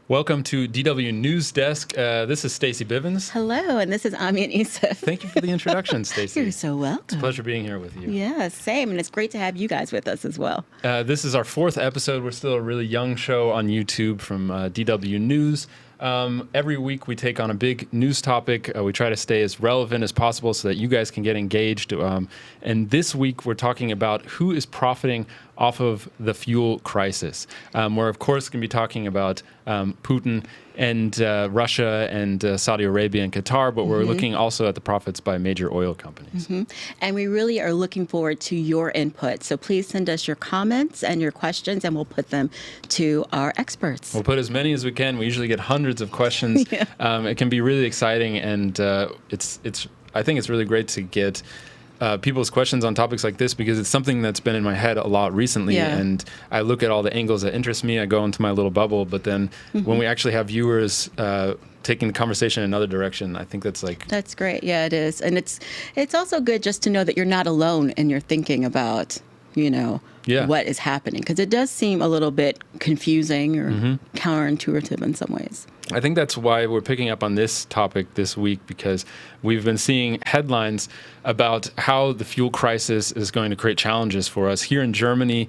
Welcome to DW News Desk. This is Stacey Bivens. Hello, and this is Amin Isif. Thank you for the introduction, Stacey. You're so welcome. It's a pleasure being here with you. Yeah, same, and it's great to have you guys with us as well. This is our fourth episode. We're still a really young show on YouTube from DW News. Every week we take on a big news topic. We try to stay as relevant as possible so that you guys can get engaged. And this week we're talking about who is profiting off of the fuel crisis. We're, of course, going to be talking about Putin and Russia and Saudi Arabia and Qatar, but we're looking also at the profits by major oil companies. And we really are looking forward to your input. So please send us your comments and your questions, and we'll put them to our experts. We'll put as many as we can. We usually get hundreds of questions. It can be really exciting, and I think it's really great to get people's questions on topics like this, because it's something that's been in my head a lot recently, and I look at all the angles that interest me. I go into my little bubble, but then when we actually have viewers taking the conversation in another direction, I think that's great. Yeah, it is. And it's also good just to know that you're not alone in your thinking about, what is happening, because it does seem a little bit confusing or counterintuitive in some ways. I think that's why we're picking up on this topic this week, because we've been seeing headlines about how the fuel crisis is going to create challenges for us. Here in Germany,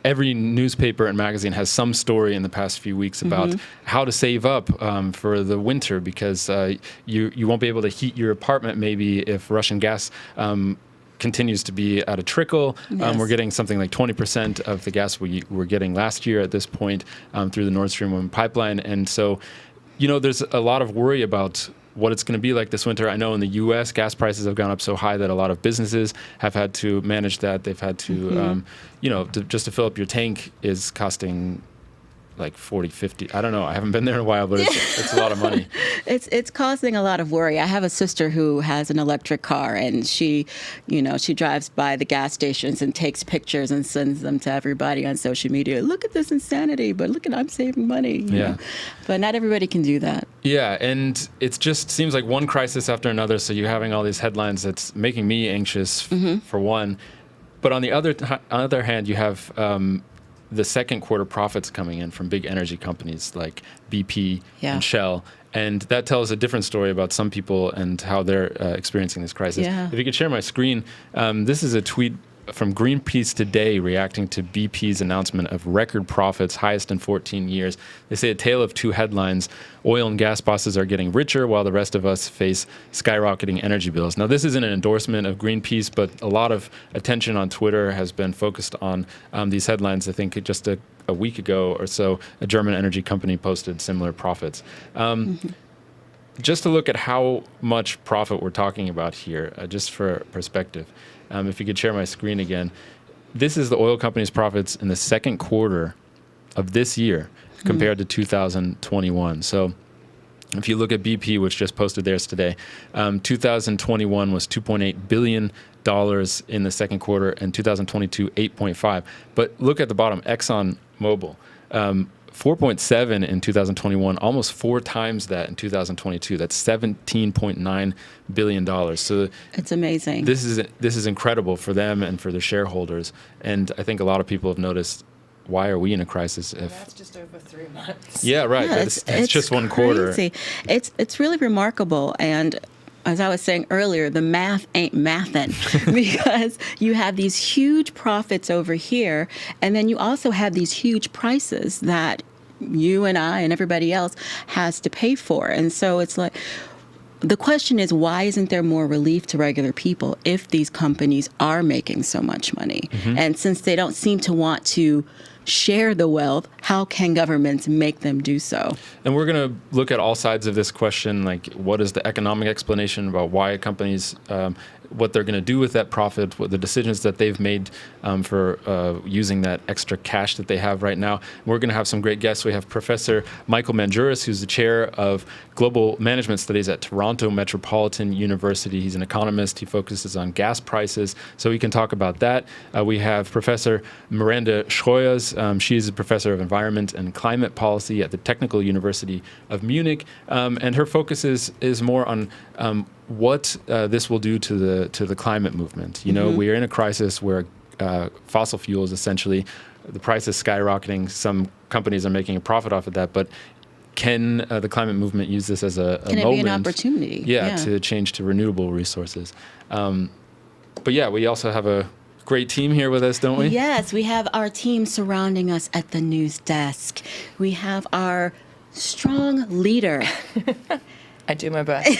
every newspaper and magazine has some story in the past few weeks about how to save up for the winter, because you won't be able to heat your apartment maybe if Russian gas continues to be at a trickle. We're getting something like 20% of the gas we were getting last year at this point through the Nord Stream 1 pipeline. And so, there's a lot of worry about what it's going to be like this winter. I know in the U.S., gas prices have gone up so high that a lot of businesses have had to manage that. They've had to, just to fill up your tank is costing like 40, 50. I don't know. I haven't been there in a while, but it's a lot of money. It's causing a lot of worry. I have a sister who has an electric car, and she drives by the gas stations and takes pictures and sends them to everybody on social media. Look at this insanity, but look at, I'm saving money. You know? But not everybody can do that. Yeah, and it just seems like one crisis after another. So you're having all these headlines that's making me anxious for one. But on the other hand, you have the second quarter profits coming in from big energy companies like BP and Shell. And that tells a different story about some people and how they're experiencing this crisis. If you could share my screen, this is a tweet from Greenpeace today reacting to BP's announcement of record profits, highest in 14 years. They say a tale of two headlines. Oil and gas bosses are getting richer while the rest of us face skyrocketing energy bills. Now, this isn't an endorsement of Greenpeace, but a lot of attention on Twitter has been focused on these headlines. I think just a week ago or so, a German energy company posted similar profits. Just to look at how much profit we're talking about here, just for perspective. If you could share my screen again. This is the oil company's profits in the second quarter of this year compared to 2021. So if you look at BP, which just posted theirs today, 2021 was $2.8 billion in the second quarter, and 2022, 8.5. But look at the bottom, ExxonMobil. 4.7 in 2021, almost 4 times that in 2022. That's $17.9 billion. So it's amazing. This is incredible for them and for their shareholders. And I think a lot of people have noticed, why are we in a crisis? That's just over 3 months. Yeah, right. Yeah, it's just one quarter. It's really remarkable. And as I was saying earlier, the math ain't mathin', because you have these huge profits over here, and then you also have these huge prices that you and I and everybody else has to pay for. And so it's like, the question is, why isn't there more relief to regular people if these companies are making so much money? And since they don't seem to want to share the wealth, how can governments make them do so? And we're going to look at all sides of this question, like what is the economic explanation about why companies, what they're going to do with that profit, what the decisions that they've made for using that extra cash that they have right now. We're going to have some great guests. We have Professor Michael Manjuris, who's the chair of global management studies at Toronto Metropolitan University. He's an economist. He focuses on gas prices, so we can talk about that. We have Professor Miranda Schreuers. She is a professor of environment and climate policy at the Technical University of Munich, and her focus is more on what this will do to the climate movement. You know, we are in a crisis where fossil fuels, essentially, the price is skyrocketing. Some companies are making a profit off of that, but can the climate movement use this as a Can it moment? be an opportunity? To change to renewable resources. But yeah, we also have a great team here with us, don't we? Yes, we have our team surrounding us at the news desk. We have our strong leader, I do my best.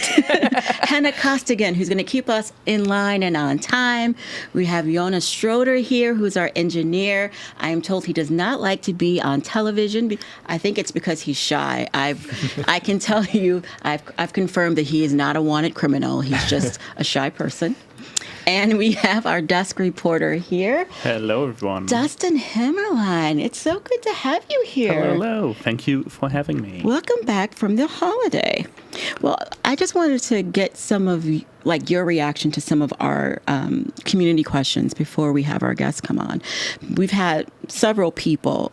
Hannah Costigan, who's going to keep us in line and on time. We have Jonas Schroeder here, who's our engineer. I am told he does not like to be on television. I think it's because he's shy. I can tell you, I've confirmed that he is not a wanted criminal. He's just a shy person. And we have our desk reporter here. Hello, everyone. Dustin Himmerlein. It's so good to have you here. Hello. Thank you for having me. Welcome back from the holiday. Well, I just wanted to get some of your reaction to some of our community questions before we have our guests come on. We've had several people.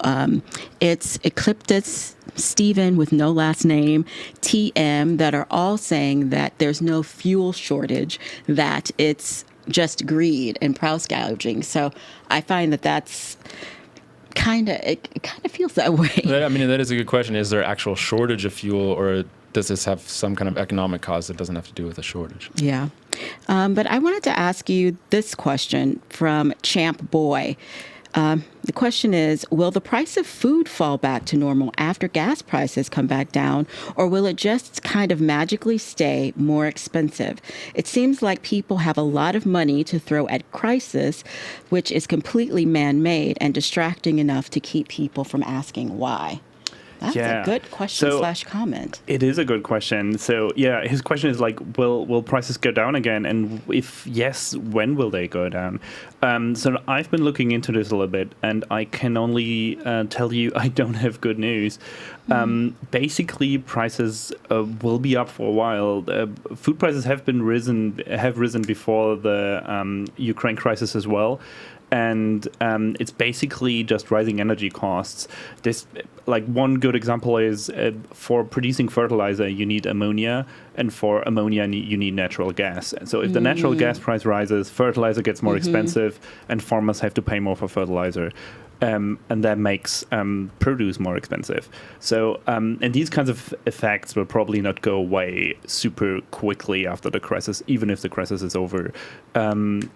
It's Ecliptus, Stephen with no last name, TM, that are all saying that there's no fuel shortage, that it's just greed and price gouging. So I find that's it kind of feels that way. That is a good question. Is there actual shortage of fuel, or does this have some kind of economic cause that doesn't have to do with a shortage? Yeah. But I wanted to ask you this question from Champ Boy. The question is, will the price of food fall back to normal after gas prices come back down, or will it just kind of magically stay more expensive? It seems like people have a lot of money to throw at crisis, which is completely man-made and distracting enough to keep people from asking why. That's a good question / comment. It is a good question. So, yeah, his question is like, will prices go down again? And if yes, when will they go down? So I've been looking into this a little bit, and I can only tell you I don't have good news. Basically, prices will be up for a while. Food prices have risen before the Ukraine crisis as well. And it's basically just rising energy costs. This, like, one good example is for producing fertilizer, you need ammonia, and for ammonia, you need natural gas. So if the natural gas price rises, fertilizer gets more expensive, and farmers have to pay more for fertilizer. And that makes produce more expensive. So, and these kinds of effects will probably not go away super quickly after the crisis, even if the crisis is over.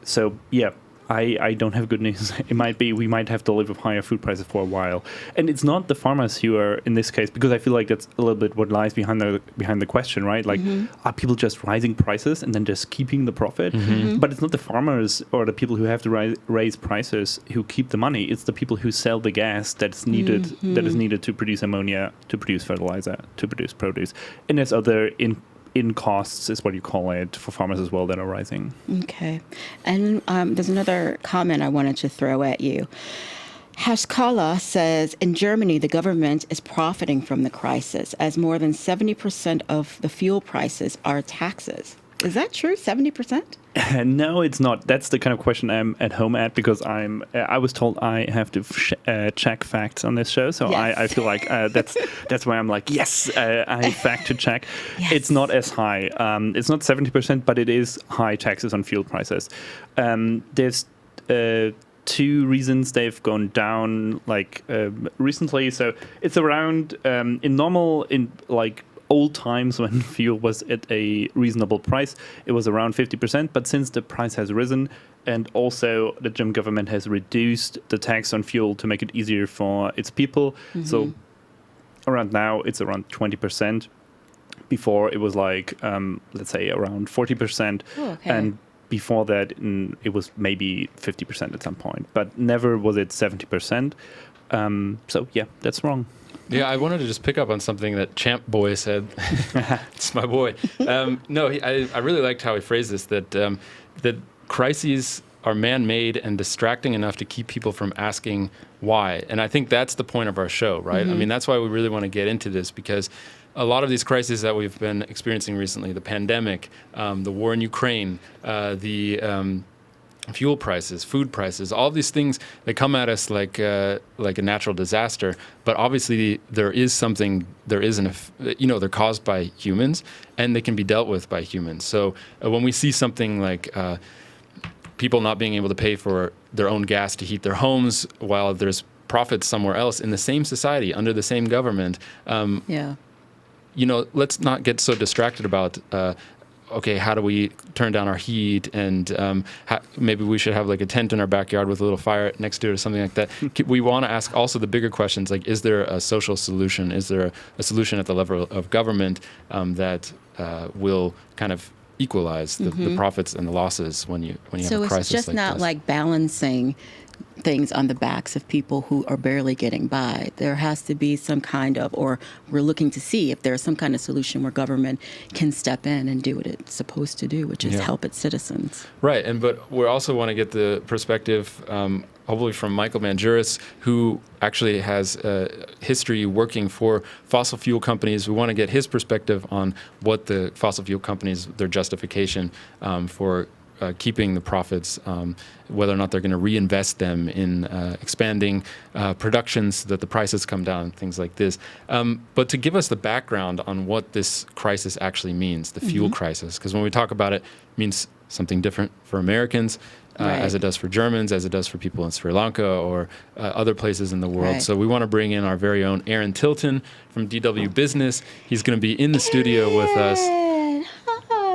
So, yeah. I don't have good news. It might be we might have to live with higher food prices for a while, and it's not the farmers who are in this case, because I feel like that's a little bit what lies behind the question, right? Like, are people just rising prices and then just keeping the profit? But it's not the farmers or the people who have to raise prices who keep the money. It's the people who sell the gas that's needed that is needed to produce ammonia, to produce fertilizer, to produce produce, and there's other in costs is what you call it for farmers as well that are rising. Okay. And there's another comment I wanted to throw at you. Hashkala says, in Germany, the government is profiting from the crisis as more than 70% of the fuel prices are taxes. Is that true? 70%? No, it's not. That's the kind of question I'm at home at, because I was told I have to check facts on this show. So yes. I feel like that's why I'm like, yes, I fact to check. Yes. It's not as high. It's not 70%, but it is high taxes on fuel prices. There's two reasons they've gone down recently. So it's around in old times when fuel was at a reasonable price, it was around 50%. But since the price has risen, and also the German government has reduced the tax on fuel to make it easier for its people, so around now it's around 20%. Before it was let's say around 40%. Oh, okay. And before that, it was maybe 50% at some point, but never was it 70%. So yeah, that's wrong. Yeah, I wanted to just pick up on something that Champ Boy said. It's my boy. I really liked how he phrased this, that crises are man-made and distracting enough to keep people from asking why. And I think that's the point of our show, right? I mean, that's why we really want to get into this, because a lot of these crises that we've been experiencing recently, the pandemic, the war in Ukraine, the fuel prices, food prices, all of these things, they come at us like a natural disaster. But obviously they're caused by humans, and they can be dealt with by humans. So when we see something like people not being able to pay for their own gas to heat their homes while there's profits somewhere else in the same society, under the same government, let's not get so distracted about, okay, how do we turn down our heat? And maybe we should have like a tent in our backyard with a little fire next to it or something like that. We want to ask also the bigger questions, like, is there a social solution? Is there a solution at the level of government that will kind of equalize the profits and the losses when you have a crisis like this? So it's just not like balancing things on the backs of people who are barely getting by. There has to be some kind of, or we're looking to see if there's some kind of solution where government can step in and do what it's supposed to do, which is help its citizens. Right, but we also want to get the perspective, hopefully from Michael Manjuris, who actually has a history working for fossil fuel companies. We want to get his perspective on what the fossil fuel companies, their justification for keeping the profits, whether or not they're going to reinvest them in expanding production so that the prices come down, things like this. But to give us the background on what this crisis actually means, the fuel crisis, because when we talk about it, it means something different for Americans, as it does for Germans, as it does for people in Sri Lanka or other places in the world. Right. So we want to bring in our very own Aaron Tilton from DW Business. He's going to be in the studio with us.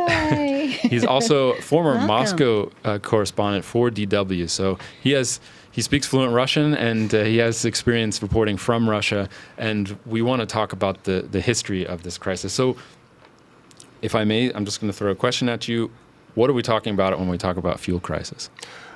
Hi. He's also former Welcome. Moscow correspondent for DW. So he speaks fluent Russian, and he has experience reporting from Russia. And we want to talk about the history of this crisis. So if I may, I'm just going to throw a question at you. What are we talking about when we talk about fuel crisis?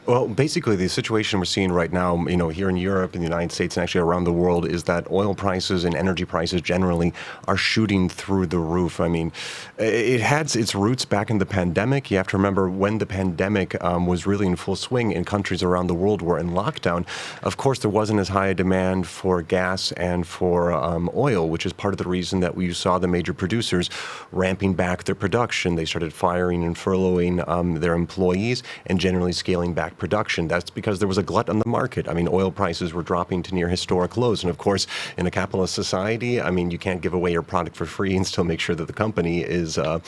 Well, basically, the situation we're seeing right now, here in Europe, in the United States, and actually around the world, is that oil prices and energy prices generally are shooting through the roof. I mean, it had its roots back in the pandemic. You have to remember when the pandemic was really in full swing and countries around the world were in lockdown. Of course, there wasn't as high a demand for gas and for oil, which is part of the reason that we saw the major producers ramping back their production. They started firing and furloughing their employees and generally scaling back production. That's because there was a glut on the market. I mean, oil prices were dropping to near historic lows. And of course, in a capitalist society, I mean, you can't give away your product for free and still make sure that the company is, a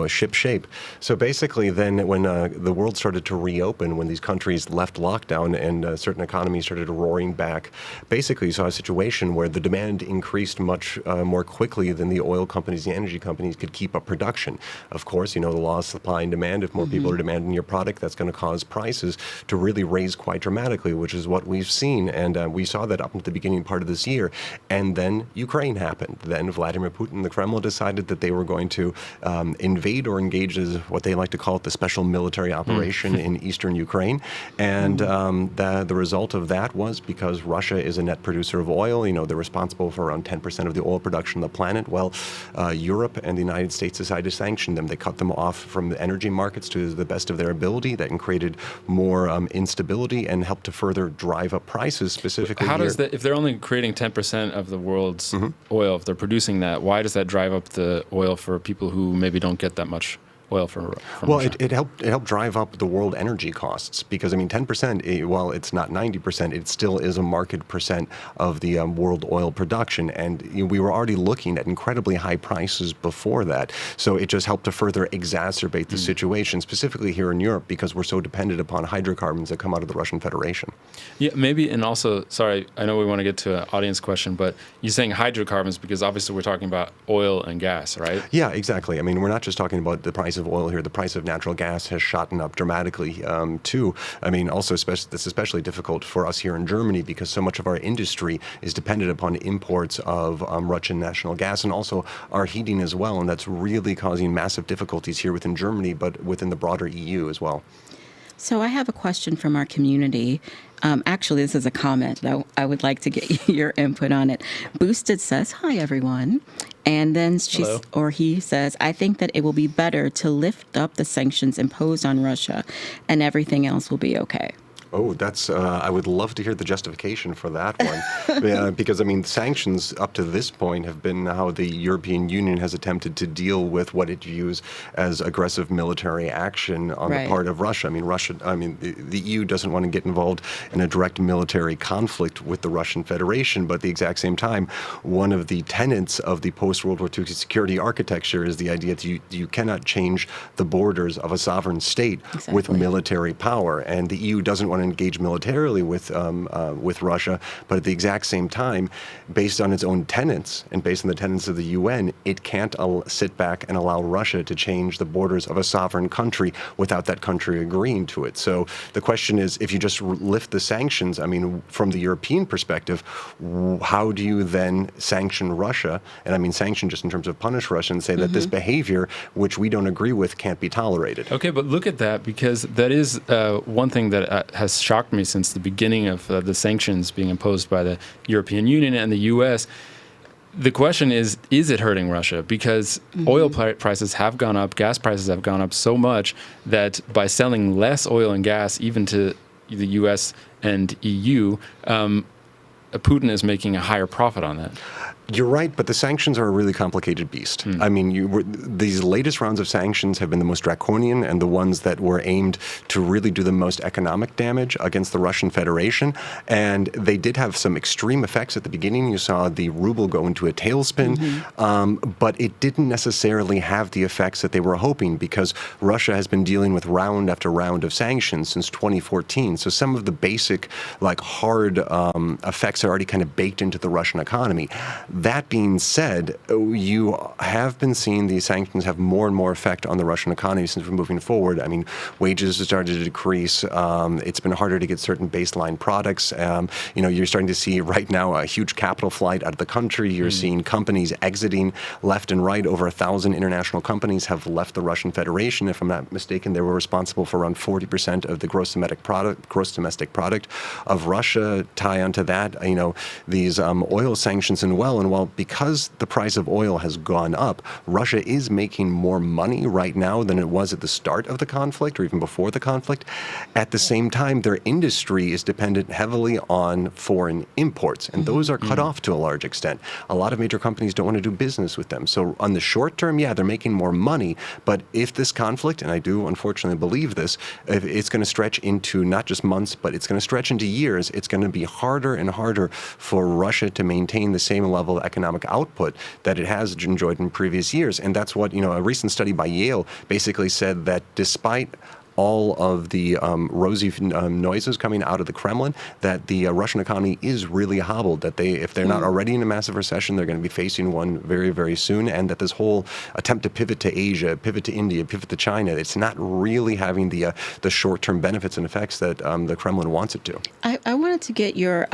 ship shape. So basically, then when the world started to reopen, when these countries left lockdown and certain economies started roaring back, basically you saw a situation where the demand increased much more quickly than the oil companies, the energy companies could keep up production. Of course, the law of supply and demand, if more people are demanding your product, that's going to cause prices to really raise quite dramatically, which is what we've seen. And we saw that up until the beginning part of this year. And then Ukraine happened. Then Vladimir Putin, the Kremlin, decided that they were going to invade or engage as what they like to call it, the special military operation in eastern Ukraine. And the result of that was because Russia is a net producer of oil, they're responsible for around 10% of the oil production on the planet. Well, Europe and the United States decided to sanction them. They cut them off from the energy markets to the best of their ability. That created more instability and helped to further drive up prices specifically. How does that, if they're only creating 10% of the world's oil, if they're producing that, why does that drive up the oil for people who maybe don't get that much oil from Russia? It helped drive up the world energy costs because 10%, while it's not 90%, it still is a market percent of the world oil production, and we were already looking at incredibly high prices before that. So it just helped to further exacerbate the situation, specifically here in Europe, because we're so dependent upon hydrocarbons that come out of the Russian Federation. Yeah, maybe, and also, sorry, I know we want to get to an audience question, but you're saying hydrocarbons because obviously we're talking about oil and gas, right? Yeah, exactly. We're not just talking about the price of oil here. The price of natural gas has shot up dramatically too. Also, this is especially difficult for us here in Germany because so much of our industry is dependent upon imports of Russian national gas and also our heating as well. And that's really causing massive difficulties here within Germany, but within the broader EU as well. So I have a question from our community. Actually, this is a comment, though. I would like to get your input on it. Boosted says, "Hi, everyone." And then he says, "I think that it will be better to lift up the sanctions imposed on Russia and everything else will be okay." Oh, that's, I would love to hear the justification for that one. Because, sanctions up to this point have been how the European Union has attempted to deal with what it views as aggressive military action on the part of Russia. The EU doesn't want to get involved in a direct military conflict with the Russian Federation, but at the exact same time, one of the tenets of the post-World War II security architecture is the idea that you cannot change the borders of a sovereign state with military power. And the EU doesn't want to to engage militarily with Russia, but at the exact same time, based on its own tenets and based on the tenets of the UN, it can't sit back and allow Russia to change the borders of a sovereign country without that country agreeing to it. So the question is, if you just lift the sanctions, I mean, from the European perspective, how do you then sanction Russia? And I mean sanction just in terms of punish Russia and say that this behavior, which we don't agree with, can't be tolerated. Okay, but look at that, because that is one thing that has shocked me since the beginning of the sanctions being imposed by the European Union and the U.S. The question is it hurting Russia? Because oil prices have gone up, gas prices have gone up so much that by selling less oil and gas, even to the U.S. and EU, Putin is making a higher profit on that. You're right, but the sanctions are a really complicated beast. I mean, these latest rounds of sanctions have been the most draconian and the ones that were aimed to really do the most economic damage against the Russian Federation. And they did have some extreme effects at the beginning. You saw the ruble go into a tailspin, but it didn't necessarily have the effects that they were hoping, because Russia has been dealing with round after round of sanctions since 2014. So some of the basic, like hard effects are already kind of baked into the Russian economy. That being said, you have been seeing these sanctions have more and more effect on the Russian economy since we're moving forward. I mean, wages have started to decrease. It's been harder to get certain baseline products. You're starting to see right now a huge capital flight out of the country. You're seeing companies exiting left and right. Over 1,000 international companies have left the Russian Federation. If I'm not mistaken, they were responsible for around 40% of the gross domestic product of Russia. Tie onto that, these oil sanctions and while because the price of oil has gone up, Russia is making more money right now than it was at the start of the conflict or even before the conflict. At the same time, their industry is dependent heavily on foreign imports, and those are cut off to a large extent. A lot of major companies don't want to do business with them. So on the short term, yeah, they're making more money, but if this conflict, and I do unfortunately believe this, if it's going to stretch into not just months, but it's going to stretch into years, it's going to be harder and harder for Russia to maintain the same level of economic output that it has enjoyed in previous years. And that's what, a recent study by Yale basically said, that despite all of the rosy noises coming out of the Kremlin, that the Russian economy is really hobbled, that if they're not already in a massive recession, they're going to be facing one very, very soon, and that this whole attempt to pivot to Asia, pivot to India, pivot to China, it's not really having the short-term benefits and effects that the Kremlin wants it to. I wanted to get your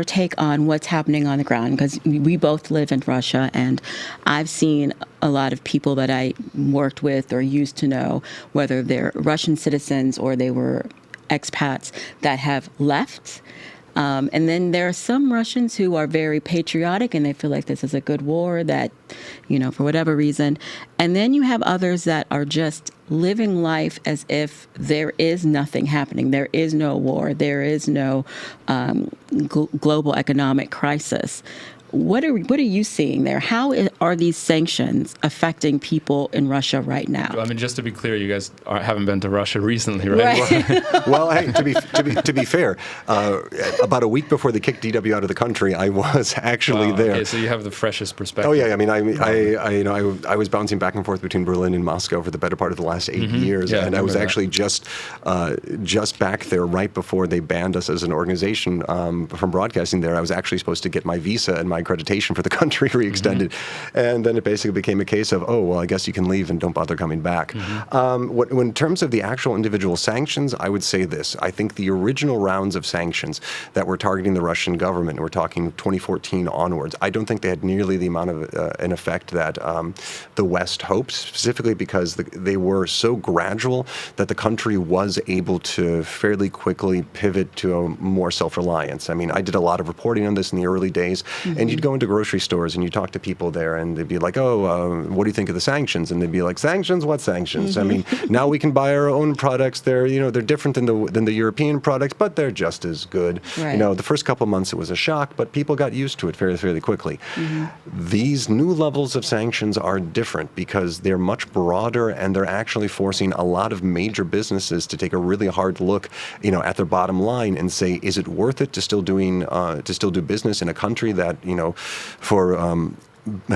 take on what's happening on the ground, because we both live in Russia, and I've seen a lot of people that I worked with or used to know, whether they're Russian citizens or they were expats, that have left. And then there are some Russians who are very patriotic and they feel like this is a good war, that, for whatever reason. And then you have others that are just living life as if there is nothing happening. There is no war. There is no global economic crisis. What are you seeing there? How are these sanctions affecting people in Russia right now? I mean, just to be clear, you guys haven't been to Russia recently, right? Well, hey, to be fair, about a week before they kicked DW out of the country, I was actually there. Okay, so you have the freshest perspective. Oh yeah, I mean, I was bouncing back and forth between Berlin and Moscow for the better part of the last 8 years, and I was actually just back there right before they banned us as an organization from broadcasting there. I was actually supposed to get my visa and my accreditation for the country re-extended, and then it basically became a case of, oh well, I guess you can leave and don't bother coming back. In terms of the actual individual sanctions, I would say this: I think the original rounds of sanctions that were targeting the Russian government, we're talking 2014 onwards, I don't think they had nearly the amount of an effect that the West hoped, specifically because they were so gradual that the country was able to fairly quickly pivot to a more self-reliance. I mean, I did a lot of reporting on this in the early days, and you'd go into grocery stores and you talk to people there and they'd be like, what do you think of the sanctions? And they'd be like, sanctions? What sanctions? I mean, now we can buy our own products. They're different than the European products, but they're just as good. Right. The first couple of months it was a shock, but people got used to it fairly quickly. These new levels of sanctions are different because they're much broader and they're actually forcing a lot of major businesses to take a really hard look, at their bottom line and say, is it worth it to still do business in a country that, for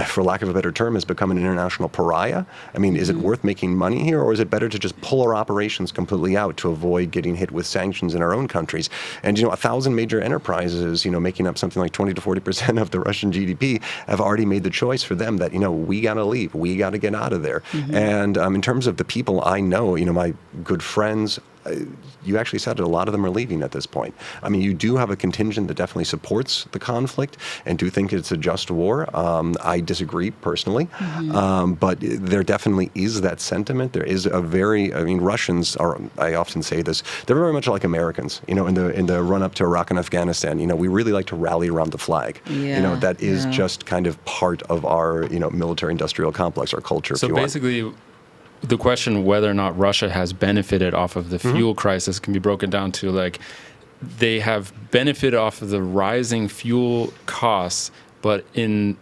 for lack of a better term, has become an international pariah? I mean, is it worth making money here, or is it better to just pull our operations completely out to avoid getting hit with sanctions in our own countries? And, 1,000 major enterprises, making up something like 20 to 40% of the Russian GDP, have already made the choice for them that, we got to leave. We got to get out of there. And in terms of the people I know, my good friends, you actually said it, a lot of them are leaving at this point. I mean, you do have a contingent that definitely supports the conflict and do think it's a just war. I disagree personally, but there definitely is that sentiment. There is Russians are, I often say this, they're very much like Americans, in the run-up to Iraq and Afghanistan. We really like to rally around the flag. That is just kind of part of our, military-industrial complex, our culture, so if you want. basically, the question whether or not Russia has benefited off of the fuel crisis can be broken down to they have benefited off of the rising fuel costs, but in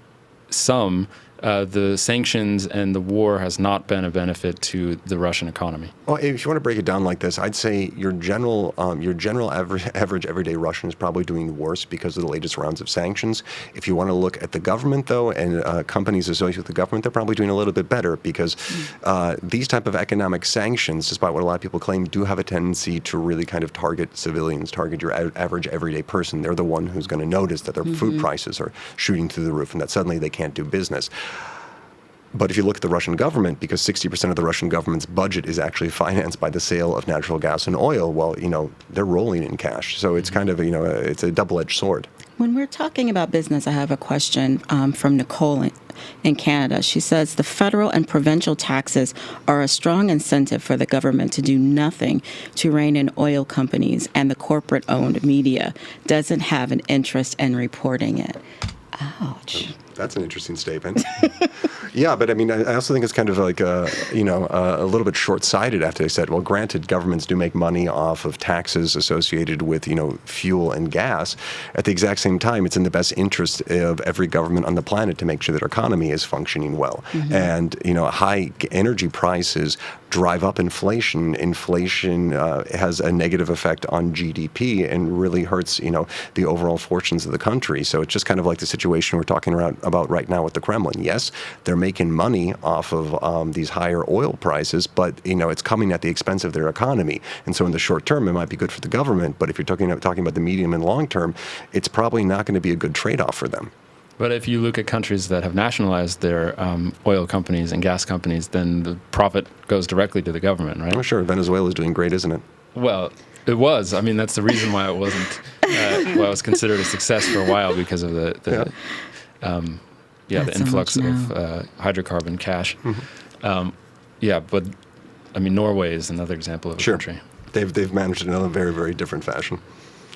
some, the sanctions and the war has not been a benefit to the Russian economy. Well, if you want to break it down like this, I'd say your general average everyday Russian is probably doing worse because of the latest rounds of sanctions. If you want to look at the government, though, and companies associated with the government, they're probably doing a little bit better because these type of economic sanctions, despite what a lot of people claim, do have a tendency to really kind of target civilians, target your average everyday person. They're the one who's going to notice that their food prices are shooting through the roof and that suddenly they can't do business. But if you look at the Russian government, because 60% of the Russian government's budget is actually financed by the sale of natural gas and oil, well, they're rolling in cash. So it's kind of, it's a double-edged sword. When we're talking about business, I have a question from Nicole in Canada. She says the federal and provincial taxes are a strong incentive for the government to do nothing to rein in oil companies, and the corporate-owned media doesn't have an interest in reporting it. Ouch. That's an interesting statement. Yeah, but I mean, I also think it's kind of like, a little bit short-sighted after they said, well, granted, governments do make money off of taxes associated with, fuel and gas. At the exact same time, it's in the best interest of every government on the planet to make sure that our economy is functioning well. And, high energy prices drive up inflation. Inflation has a negative effect on GDP and really hurts, the overall fortunes of the country. So it's just kind of like the situation we're talking about right now with the Kremlin. Yes, they're making money off of these higher oil prices, but it's coming at the expense of their economy. And so in the short term, it might be good for the government, but if you're talking about the medium and long term, it's probably not going to be a good trade-off for them. But if you look at countries that have nationalized their oil companies and gas companies, then the profit goes directly to the government, right? Oh, sure. Venezuela is doing great, isn't it? Well, it was. I mean, that's the reason why it wasn't. Why it was considered a success for a while, because of the influx of hydrocarbon cash. But I mean, Norway is another example of a country. They've managed it in a very, very different fashion.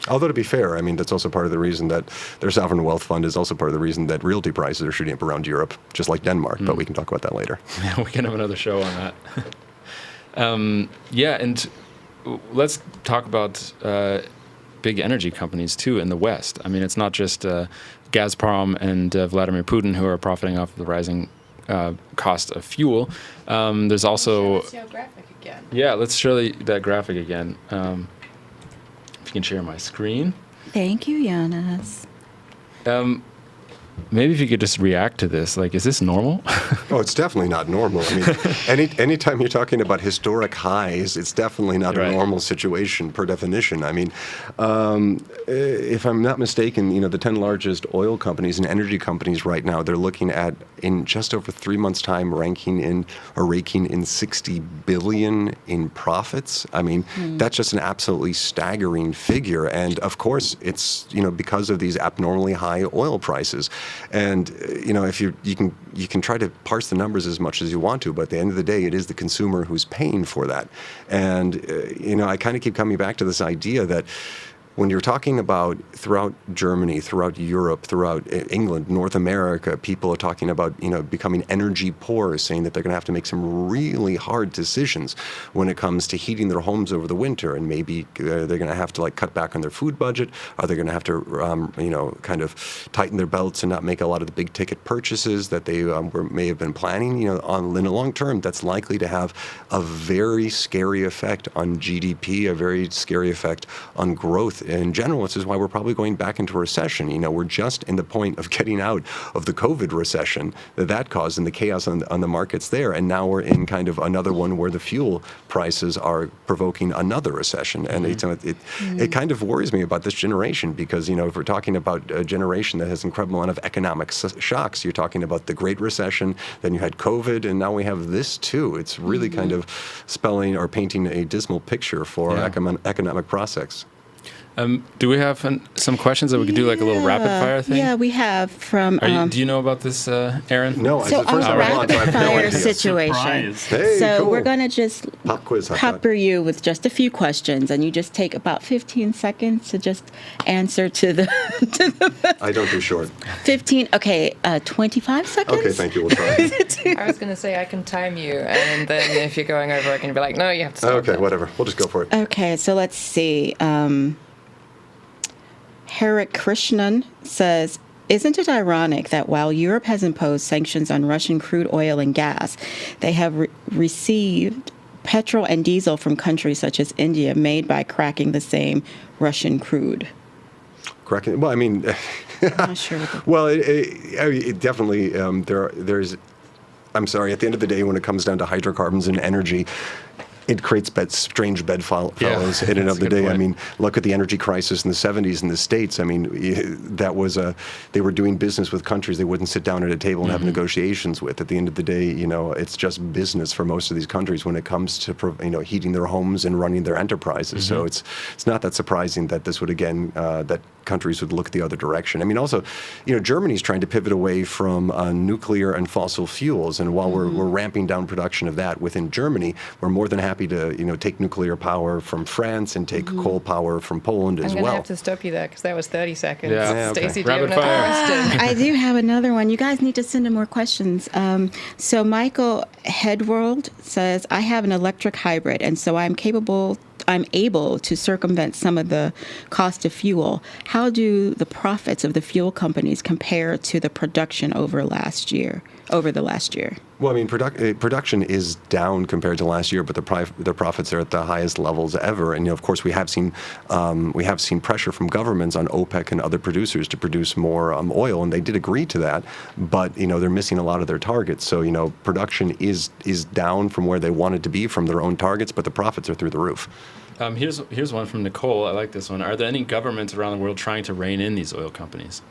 Although, to be fair, I mean, that's also part of the reason that their sovereign wealth fund is also part of the reason that realty prices are shooting up around Europe, just like Denmark. But we can talk about that later. Yeah, we can have another show on that. And let's talk about big energy companies, too, in the West. I mean, it's not just Gazprom and Vladimir Putin who are profiting off of the rising cost of fuel. There's also... Let's show graphic again. Yeah, let's show that graphic again. If you can share my screen. Thank you, Janis. Maybe if you could just react to this, is this normal? Oh, it's definitely not normal. I mean, anytime you're talking about historic highs, it's definitely not a normal situation per definition. I mean, if I'm not mistaken, the 10 largest oil companies and energy companies right now, they're looking at, in just over 3 months' time, raking in $60 billion in profits. I mean, that's just an absolutely staggering figure. And of course, it's, because of these abnormally high oil prices. And if you can try to parse the numbers as much as you want to, but at the end of the day, it is the consumer who's paying for that. And I kind of keep coming back to this idea that when you're talking about throughout Germany, throughout Europe, throughout England, North America, people are talking about, becoming energy poor, saying that they're going to have to make some really hard decisions when it comes to heating their homes over the winter. And maybe they're going to have to cut back on their food budget. Are they going to have to, kind of tighten their belts and not make a lot of the big ticket purchases that they may have been planning? In the long term, that's likely to have a very scary effect on GDP, a very scary effect on growth growth in general. This is why we're probably going back into a recession. We're just in the point of getting out of the COVID recession that caused and the chaos on the markets there. And now we're in kind of another one where the fuel prices are provoking another recession. And it kind of worries me about this generation because, if we're talking about a generation that has incredible amount of economic shocks, you're talking about the Great Recession, then you had COVID, and now we have this too. It's really kind of spelling or painting a dismal picture for economic prospects. Do we have some questions that we could do like a little rapid fire thing? Yeah, we have from. Do you know about this, Aaron? No, so it's the first on time I've rapid I have no fire idea. situation. Hey, so cool. we're gonna just Pop quiz, pepper you with just a few questions, and you just take about 15 seconds to just answer to the. I don't do short. 15. Okay, 25 seconds. Okay, thank you. We'll try. I was going to say I can time you, and then if you're going over, I can be like, no, you have to stop. Okay, whatever. We'll just go for it. Okay, so let's see. Harik Krishnan says, isn't it ironic that while Europe has imposed sanctions on Russian crude oil and gas, they have received petrol and diesel from countries such as India made by cracking the same Russian crude? Cracking? Well, I mean... I'm not sure. Well, it definitely, there's... I'm sorry, at the end of the day, when it comes down to hydrocarbons and energy, it creates strange bedfellows in and of the day. Point. I mean, look at the energy crisis in the 70s in the States. I mean, that was they were doing business with countries they wouldn't sit down at a table and have negotiations with. At the end of the day, it's just business for most of these countries when it comes to heating their homes and running their enterprises. So it's not that surprising that this would again that countries would look the other direction. I mean, also, Germany's trying to pivot away from nuclear and fossil fuels, and while we're ramping down production of that within Germany, we're more than happy to take nuclear power from France and take coal power from Poland as I'm going well. to have to stop you there because that was 30 seconds. Yeah, okay. Stacey, do you have Rapid another fire. question? I do have another one. You guys need to send in more questions. So Michael Headworld says, I have an electric hybrid, and so I'm able to circumvent some of the cost of fuel. How do the profits of the fuel companies compare to the production over the last year? Well, I mean, production is down compared to last year, but the profits are at the highest levels ever. And of course, we have seen pressure from governments on OPEC and other producers to produce more oil, and they did agree to that. But they're missing a lot of their targets. So production is down from where they wanted to be from their own targets, but the profits are through the roof. Here's one from Nicole. I like this one. Are there any governments around the world trying to rein in these oil companies?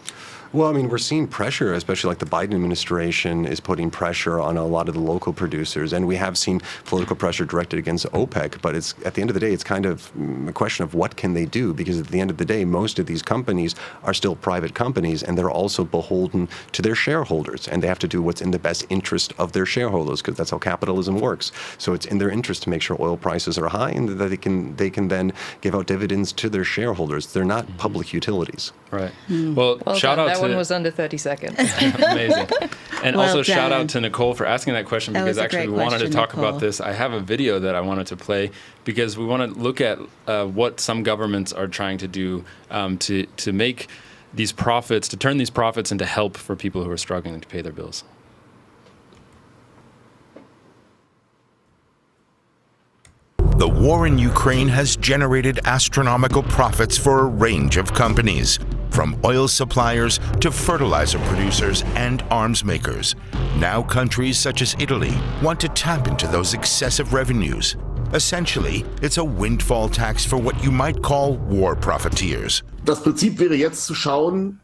Well, I mean, we're seeing pressure, especially like the Biden administration is putting pressure on a lot of the local producers. And we have seen political pressure directed against OPEC. But it's at the end of the day, it's kind of a question of what can they do? Because at the end of the day, most of these companies are still private companies, and they're also beholden to their shareholders. And they have to do what's in the best interest of their shareholders, because that's how capitalism works. So it's in their interest to make sure oil prices are high and that they can then give out dividends to their shareholders. They're not public utilities. Right. Well, shout out that one was under 30 seconds. Amazing. And Well also shout done. out to Nicole for asking that question, That because was a actually great we wanted to question, talk Nicole. about this. I have a video that I wanted to play because we want to look at what some governments are trying to do to make these profits, to turn these profits into help for people who are struggling to pay their bills. The war in Ukraine has generated astronomical profits for a range of companies, from oil suppliers to fertilizer producers and arms makers. Now countries such as Italy want to tap into those excessive revenues. Essentially, it's a windfall tax for what you might call war profiteers. Das Prinzip wäre jetzt zu schauen,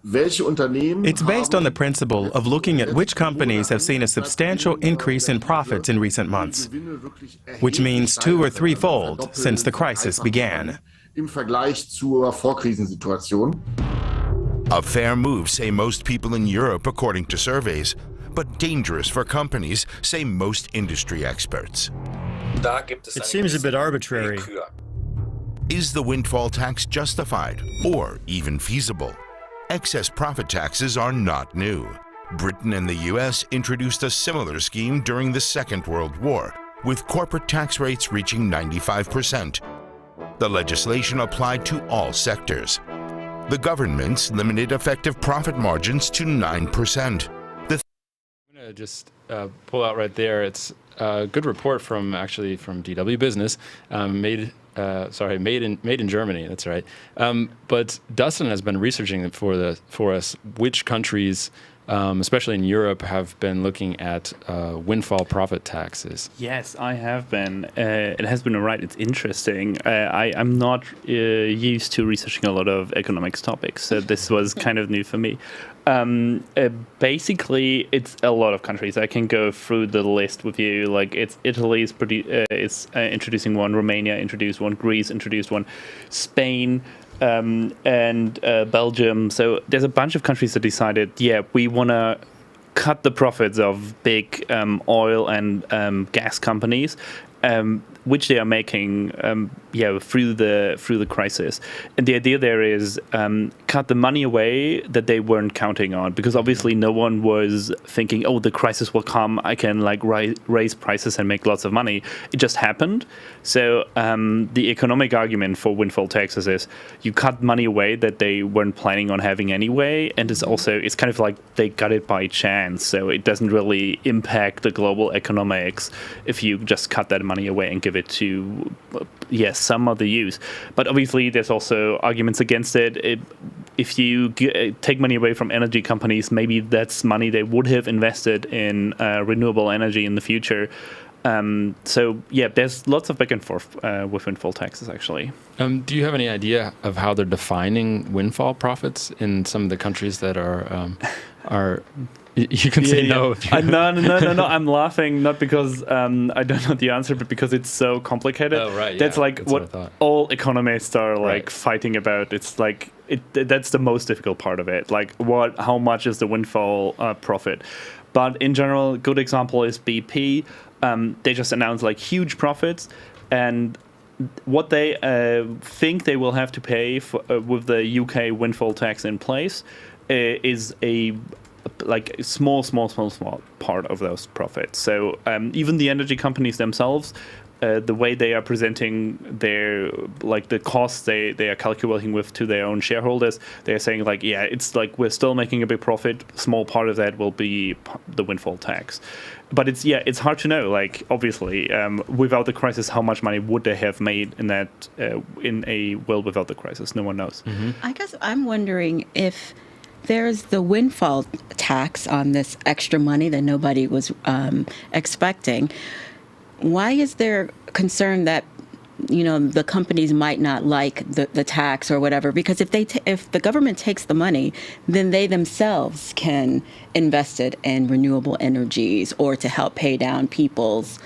welche Unternehmen. It's based on the principle of looking at which companies have seen a substantial increase in profits in recent months, which means 2- or 3-fold since the crisis began. Im Vergleich zur Vorkrisensituation. A fair move, say most people in Europe, according to surveys, but dangerous for companies, say most industry experts. It seems a bit arbitrary. Is the windfall tax justified or even feasible? Excess profit taxes are not new. Britain and the US introduced a similar scheme during the Second World War, with corporate tax rates reaching 95%. The legislation applied to all sectors. The governments limited effective profit margins to 9%. I'm going to just pull out right there. It's a good report from DW Business made made in Germany. That's right. But Dustin has been researching for us which countries, especially in Europe, have been looking at windfall profit taxes. Yes, I have been. It has been right. It's interesting. I'm not used to researching a lot of economics topics, so this was kind of new for me. Basically, it's a lot of countries. I can go through the list with you. Like, it's Italy is introducing one, Romania introduced one, Greece introduced one, Spain, and Belgium. So there's a bunch of countries that decided, yeah, we want to cut the profits of big oil and gas companies, which they are making through the crisis. And the idea there is cut the money away that they weren't counting on, because obviously no one was thinking, oh, the crisis will come, I can like raise prices and make lots of money. It just happened. So the economic argument for windfall taxes is you cut money away that they weren't planning on having anyway, and it's kind of like they got it by chance, so it doesn't really impact the global economics if you just cut that money away and give it to some other use. But obviously there's also arguments against it. If you take money away from energy companies, maybe that's money they would have invested in renewable energy in the future. There's lots of back and forth with windfall taxes, actually. Do you have any idea of how they're defining windfall profits in some of the countries that are you can say no. If you No. I'm laughing not because I don't know the answer, but because it's so complicated. Oh, right. That's yeah, like that's what all economists are like fighting about. It's like that's the most difficult part of it. Like how much is the windfall profit? But in general, a good example is BP. They just announced like huge profits, and what they think they will have to pay for, with the UK windfall tax in place is a small part of those profits. So even the energy companies themselves, the way they are presenting their the costs they are calculating with to their own shareholders, they're saying it's like we're still making a big profit. Small part of that will be the windfall tax. But it's hard to know. Like obviously, without the crisis, how much money would they have made in that in a world without the crisis? No one knows. Mm-hmm. I guess I'm wondering if there's the windfall tax on this extra money that nobody was expecting. Why is there concern that the companies might not like the tax or whatever? Because if the government takes the money, then they themselves can invest it in renewable energies or to help pay down people's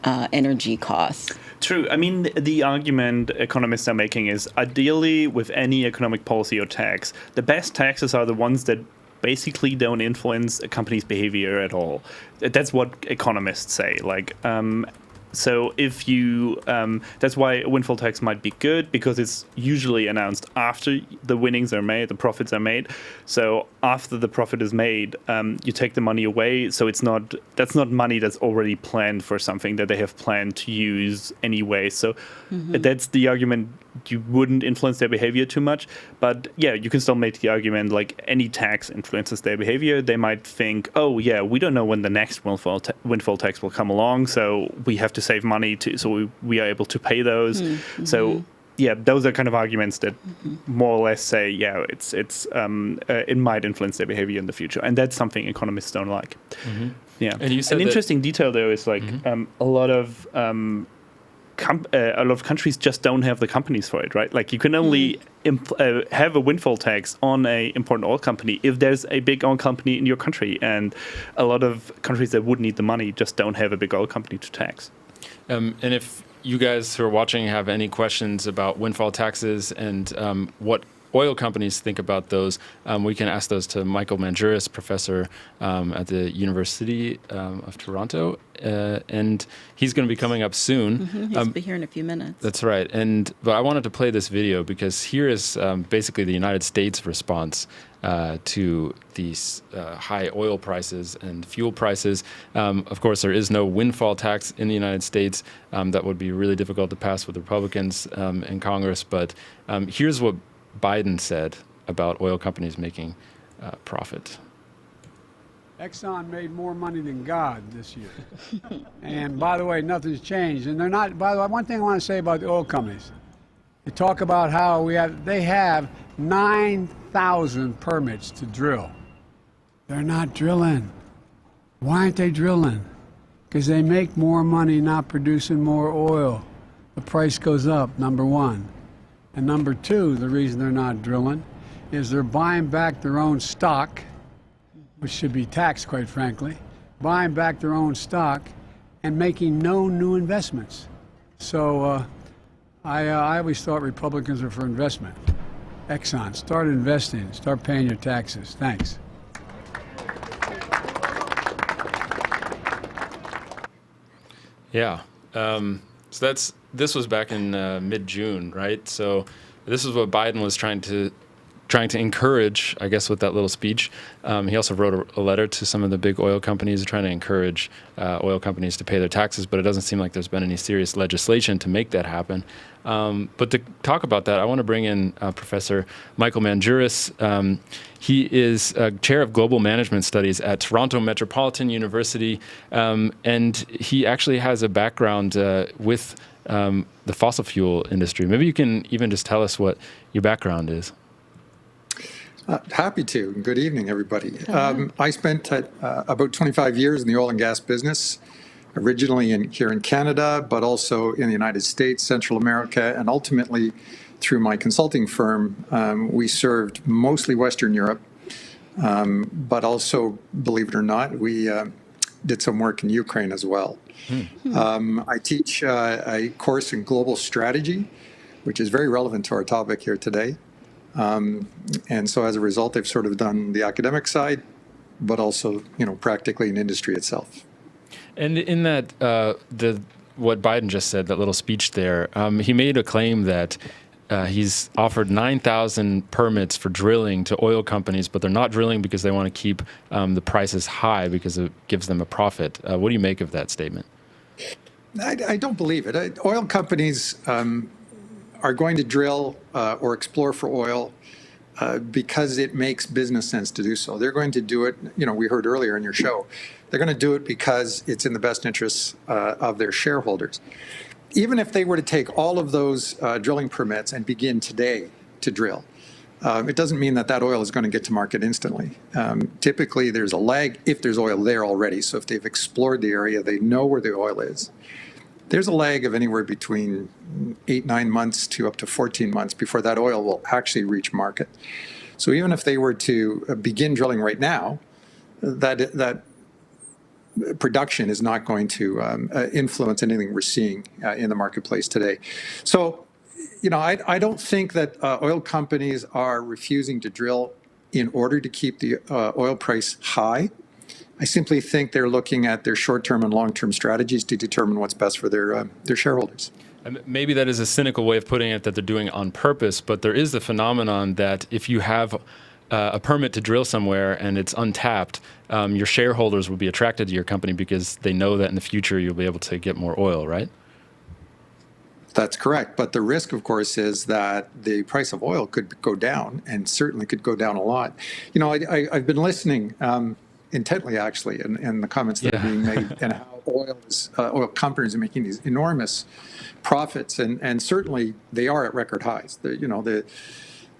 energy costs. True. I mean, the argument economists are making is ideally with any economic policy or tax, the best taxes are the ones that basically don't influence a company's behavior at all. That's what economists say. So if you, that's why a windfall tax might be good, because it's usually announced after the winnings are made, the profits are made. So after the profit is made, you take the money away. So that's not money that's already planned for something that they have planned to use anyway. So that's the argument. You wouldn't influence their behavior too much. But yeah, you can still make the argument like any tax influences their behavior. They might think, oh yeah, we don't know when the next windfall tax will come along, so we have to save money so we are able to pay those. Mm-hmm. So yeah, those are kind of arguments that more or less say, yeah, it might influence their behavior in the future, and that's something economists don't like. Mm-hmm. Yeah, and you said an interesting detail though is like a lot of countries just don't have the companies for it, right? Like you can only have a windfall tax on a important oil company if there's a big oil company in your country, and a lot of countries that would need the money just don't have a big oil company to tax. And if you guys who are watching have any questions about windfall taxes and what oil companies think about those, we can ask those to Michael Manjuris, professor at the University of Toronto, and he's going to be coming up soon. He'll be here in a few minutes. That's right. But I wanted to play this video because here is basically the United States' response to these high oil prices and fuel prices. Of course, there is no windfall tax in the United States. That would be really difficult to pass with Republicans in Congress. But here's what Biden said about oil companies making profit. Exxon made more money than God this year. And by the way, nothing's changed. And they're not, by the way, one thing I want to say about the oil companies, They talk about how they have 9,000 permits to drill. They're not drilling. Why aren't they drilling? Because they make more money not producing more oil. The price goes up, number one. And number two, the reason they're not drilling is they're buying back their own stock, which should be taxed, quite frankly, buying back their own stock and making no new investments. So I always thought Republicans are for investment. Exxon, start investing, start paying your taxes. Thanks. Yeah. So this was back in mid-June, right? So this is what Biden was trying to encourage, I guess, with that little speech. He also wrote a letter to some of the big oil companies trying to encourage oil companies to pay their taxes, but it doesn't seem like there's been any serious legislation to make that happen. But to talk about that, I want to bring in Professor Michael Manjuris. He is chair of global management studies at Toronto Metropolitan University, and he actually has a background with the fossil fuel industry. Maybe you can even just tell us what your background is. Happy to. Good evening, everybody. I spent about 25 years in the oil and gas business, originally here in Canada, but also in the United States, Central America, and ultimately through my consulting firm, we served mostly Western Europe, but also, believe it or not, we did some work in Ukraine as well. I teach a course in global strategy, which is very relevant to our topic here today. And so as a result, I've sort of done the academic side, but also, practically in industry itself. And in that, what Biden just said, that little speech there, he made a claim that he's offered 9,000 permits for drilling to oil companies, but they're not drilling because they want to keep the prices high because it gives them a profit. What do you make of that statement? I don't believe it. Oil companies are going to drill or explore for oil because it makes business sense to do so. They're going to do it, we heard earlier in your show, they're going to do it because it's in the best interests of their shareholders. Even if they were to take all of those drilling permits and begin today to drill, it doesn't mean that oil is going to get to market instantly. Typically, there's a lag if there's oil there already. So if they've explored the area, they know where the oil is. There's a lag of anywhere between 8-9 months to up to 14 months before that oil will actually reach market. So even if they were to begin drilling right now, that production is not going to influence anything we're seeing in the marketplace today. So, I don't think that oil companies are refusing to drill in order to keep the oil price high. I simply think they're looking at their short-term and long-term strategies to determine what's best for their shareholders. Maybe that is a cynical way of putting it, that they're doing it on purpose, but there is the phenomenon that if you have a permit to drill somewhere and it's untapped, your shareholders will be attracted to your company because they know that in the future you'll be able to get more oil, right? That's correct. But the risk, of course, is that the price of oil could go down, and certainly could go down a lot. I've been listening intently, actually, in the comments that are being made, and how oil companies are making these enormous profits, and certainly they are at record highs.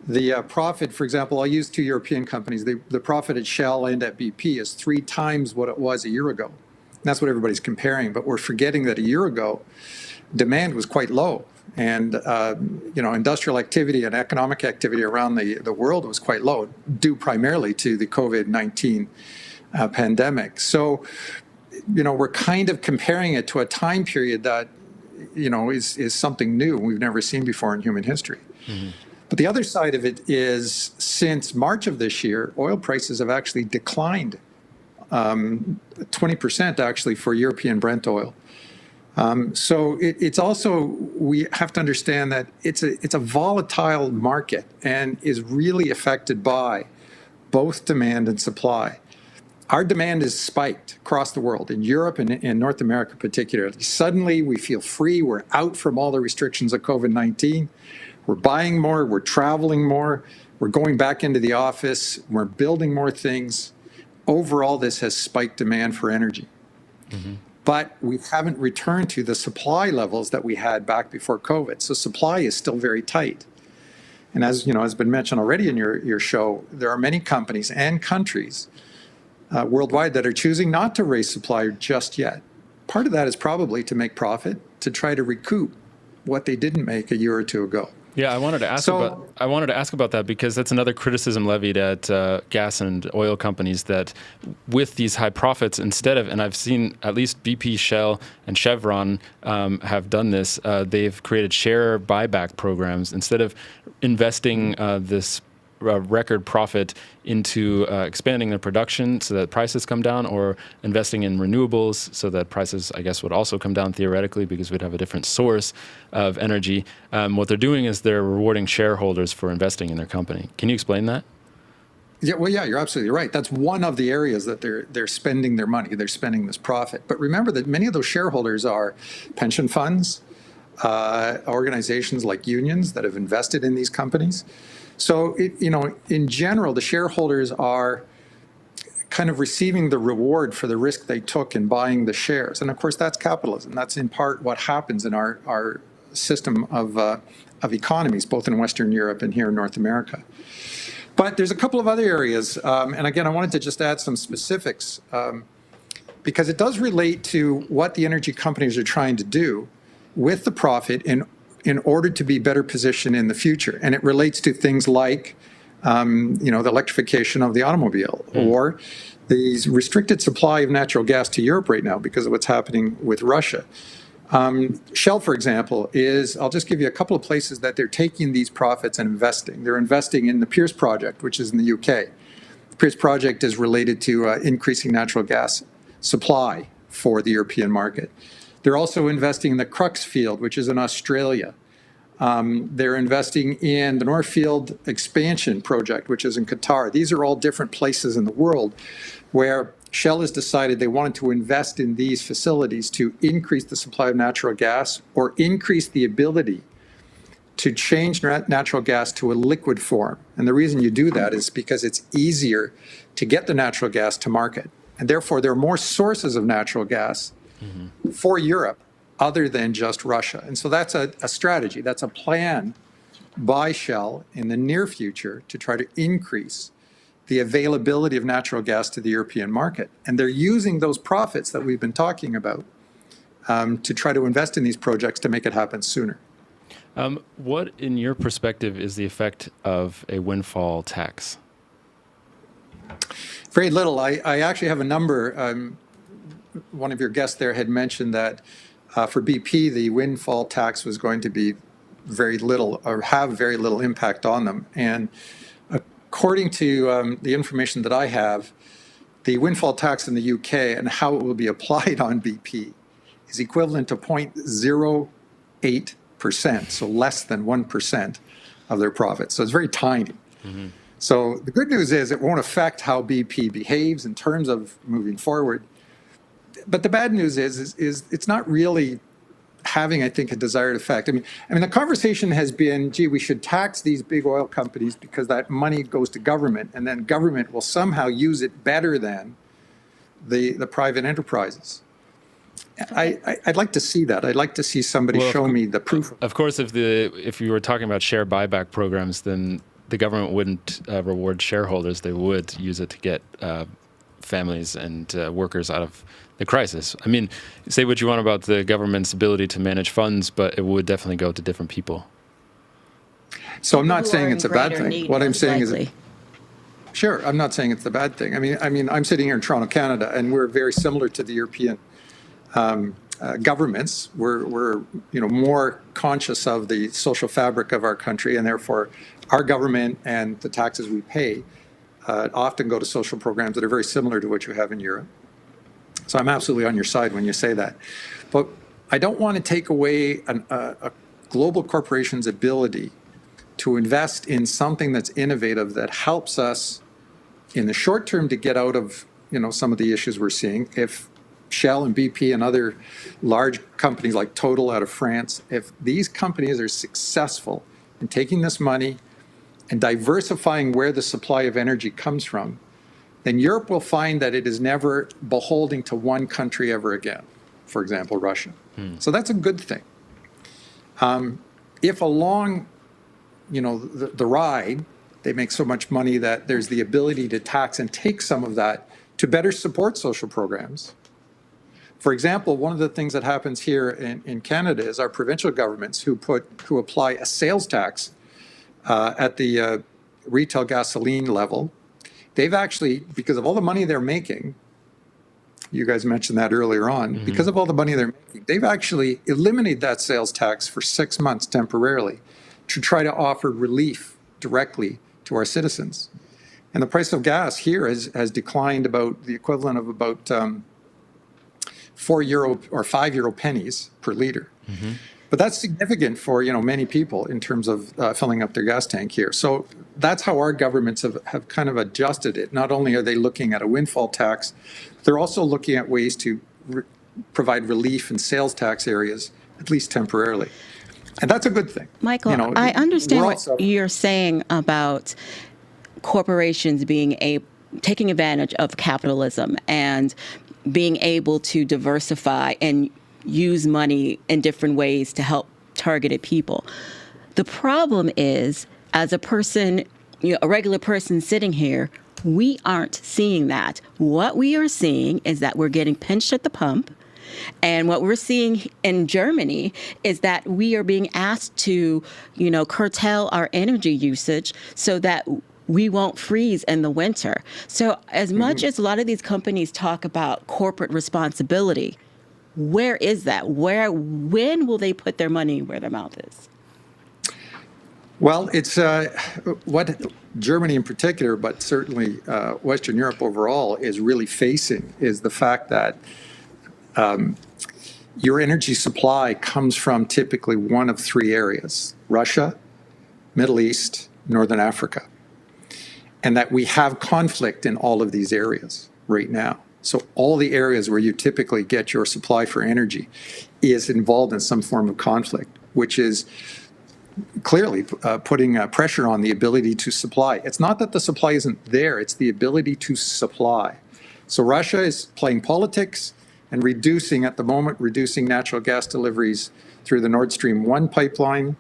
The profit, for example, I'll use two European companies. The profit at Shell and at BP is 3 times what it was a year ago. And that's what everybody's comparing, but we're forgetting that a year ago, demand was quite low. And, industrial activity and economic activity around the world was quite low, due primarily to the COVID-19 pandemic. So, we're kind of comparing it to a time period that, is something new we've never seen before in human history. Mm-hmm. But the other side of it is, since March of this year, oil prices have actually declined 20% actually for European Brent oil. So it's also, we have to understand that it's a volatile market and is really affected by both demand and supply. Our demand is spiked across the world, in Europe and in North America particularly. Suddenly we feel free, we're out from all the restrictions of COVID-19. We're buying more, we're traveling more, we're going back into the office, we're building more things. Overall, this has spiked demand for energy. Mm-hmm. but we haven't returned to the supply levels that we had back before COVID. So supply is still very tight. And as you know, has been mentioned already in your show, there are many companies and countries worldwide that are choosing not to raise supply just yet. Part of that is probably to make profit, to try to recoup what they didn't make a year or two ago. Yeah, I wanted to ask about that because that's another criticism levied at gas and oil companies, that with these high profits, instead of, and I've seen at least BP, Shell, and Chevron have done this, they've created share buyback programs instead of investing this record profit into expanding their production so that prices come down, or investing in renewables so that prices, I guess, would also come down theoretically because we'd have a different source of energy. What they're doing is they're rewarding shareholders for investing in their company. Can you explain that? Yeah, well, yeah, you're absolutely right. That's one of the areas that they're spending their money. They're spending this profit. But remember that many of those shareholders are pension funds, organizations like unions that have invested in these companies. So, in general, the shareholders are kind of receiving the reward for the risk they took in buying the shares. And of course, that's capitalism. That's in part what happens in our system of economies, both in Western Europe and here in North America. But there's a couple of other areas. And again, I wanted to just add some specifics because it does relate to what the energy companies are trying to do with the profit in order to be better positioned in the future. And it relates to things like, the electrification of the automobile or the restricted supply of natural gas to Europe right now because of what's happening with Russia. Shell, for example, I'll just give you a couple of places that they're taking these profits and investing. They're investing in the Pierce project, which is in the UK. The Pierce project is related to increasing natural gas supply for the European market. They're also investing in the Crux field, which is in Australia. They're investing in the North Field expansion project, which is in Qatar. These are all different places in the world where Shell has decided they wanted to invest in these facilities to increase the supply of natural gas or increase the ability to change natural gas to a liquid form. And the reason you do that is because it's easier to get the natural gas to market. And therefore, there are more sources of natural gas for Europe other than just Russia. And so that's a strategy. That's a plan by Shell in the near future to try to increase the availability of natural gas to the European market. And they're using those profits that we've been talking about to try to invest in these projects to make it happen sooner. What, in your perspective, is the effect of a windfall tax? Very little. I actually have a number. One of your guests there had mentioned that for BP, the windfall tax was going to be very little or have very little impact on them. And according to the information that I have, the windfall tax in the UK and how it will be applied on BP is equivalent to 0.08%, so less than 1% of their profits. So it's very tiny. Mm-hmm. So the good news is it won't affect how BP behaves in terms of moving forward. But the bad news is it's not really having, I think, a desired effect. I mean, the conversation has been, gee, we should tax these big oil companies because that money goes to government, and then government will somehow use it better than the private enterprises. I'd like to see that. I'd like to see somebody show me the proof. Of course, if you were talking about share buyback programs, then the government wouldn't reward shareholders. They would use it to get families and workers out of the crisis. I mean, say what you want about the government's ability to manage funds, but it would definitely go to different people. So I'm not saying it's a bad thing. What I'm saying is, sure, I'm not saying it's a bad thing. I mean, I'm sitting here in Toronto, Canada, and we're very similar to the European governments. We're more conscious of the social fabric of our country, and therefore our government and the taxes we pay often go to social programs that are very similar to what you have in Europe. So I'm absolutely on your side when you say that. But I don't want to take away a global corporation's ability to invest in something that's innovative that helps us in the short term to get out of some of the issues we're seeing. If Shell and BP and other large companies like Total out of France, if these companies are successful in taking this money and diversifying where the supply of energy comes from, then Europe will find that it is never beholden to one country ever again. for example, Russia. So that's a good thing. If along, the ride, they make so much money that there's the ability to tax and take some of that to better support social programs. For example, one of the things that happens here in Canada is our provincial governments who apply a sales tax at the retail gasoline level. They've actually, because of all the money they're making, you guys mentioned that earlier on, because of all the money they're making, they've actually eliminated that sales tax for 6 months temporarily to try to offer relief directly to our citizens. And the price of gas here has declined about the equivalent of about €4 or €5 pennies per liter. But that's significant for many people in terms of filling up their gas tank here. So that's how our governments have kind of adjusted it. Not only are they looking at a windfall tax, they're also looking at ways to provide relief in sales tax areas, at least temporarily. And that's a good thing. Michael, I understand what you're saying about corporations taking advantage of capitalism and being able to diversify and use money in different ways to help targeted people. The problem is, as a person, a regular person sitting here, we aren't seeing that. What we are seeing is that we're getting pinched at the pump. And what we're seeing in Germany is that we are being asked to, curtail our energy usage so that we won't freeze in the winter. So as much as a lot of these companies talk about corporate responsibility, where is that? When will they put their money where their mouth is? Well, it's what Germany in particular, but certainly Western Europe overall, is really facing is the fact that your energy supply comes from typically one of three areas: Russia, Middle East, Northern Africa. And that we have conflict in all of these areas right now. So all the areas where you typically get your supply for energy is involved in some form of conflict, which is clearly putting pressure on the ability to supply. It's not that the supply isn't there, it's the ability to supply. So Russia is playing politics and reducing natural gas deliveries through the Nord Stream 1 pipeline,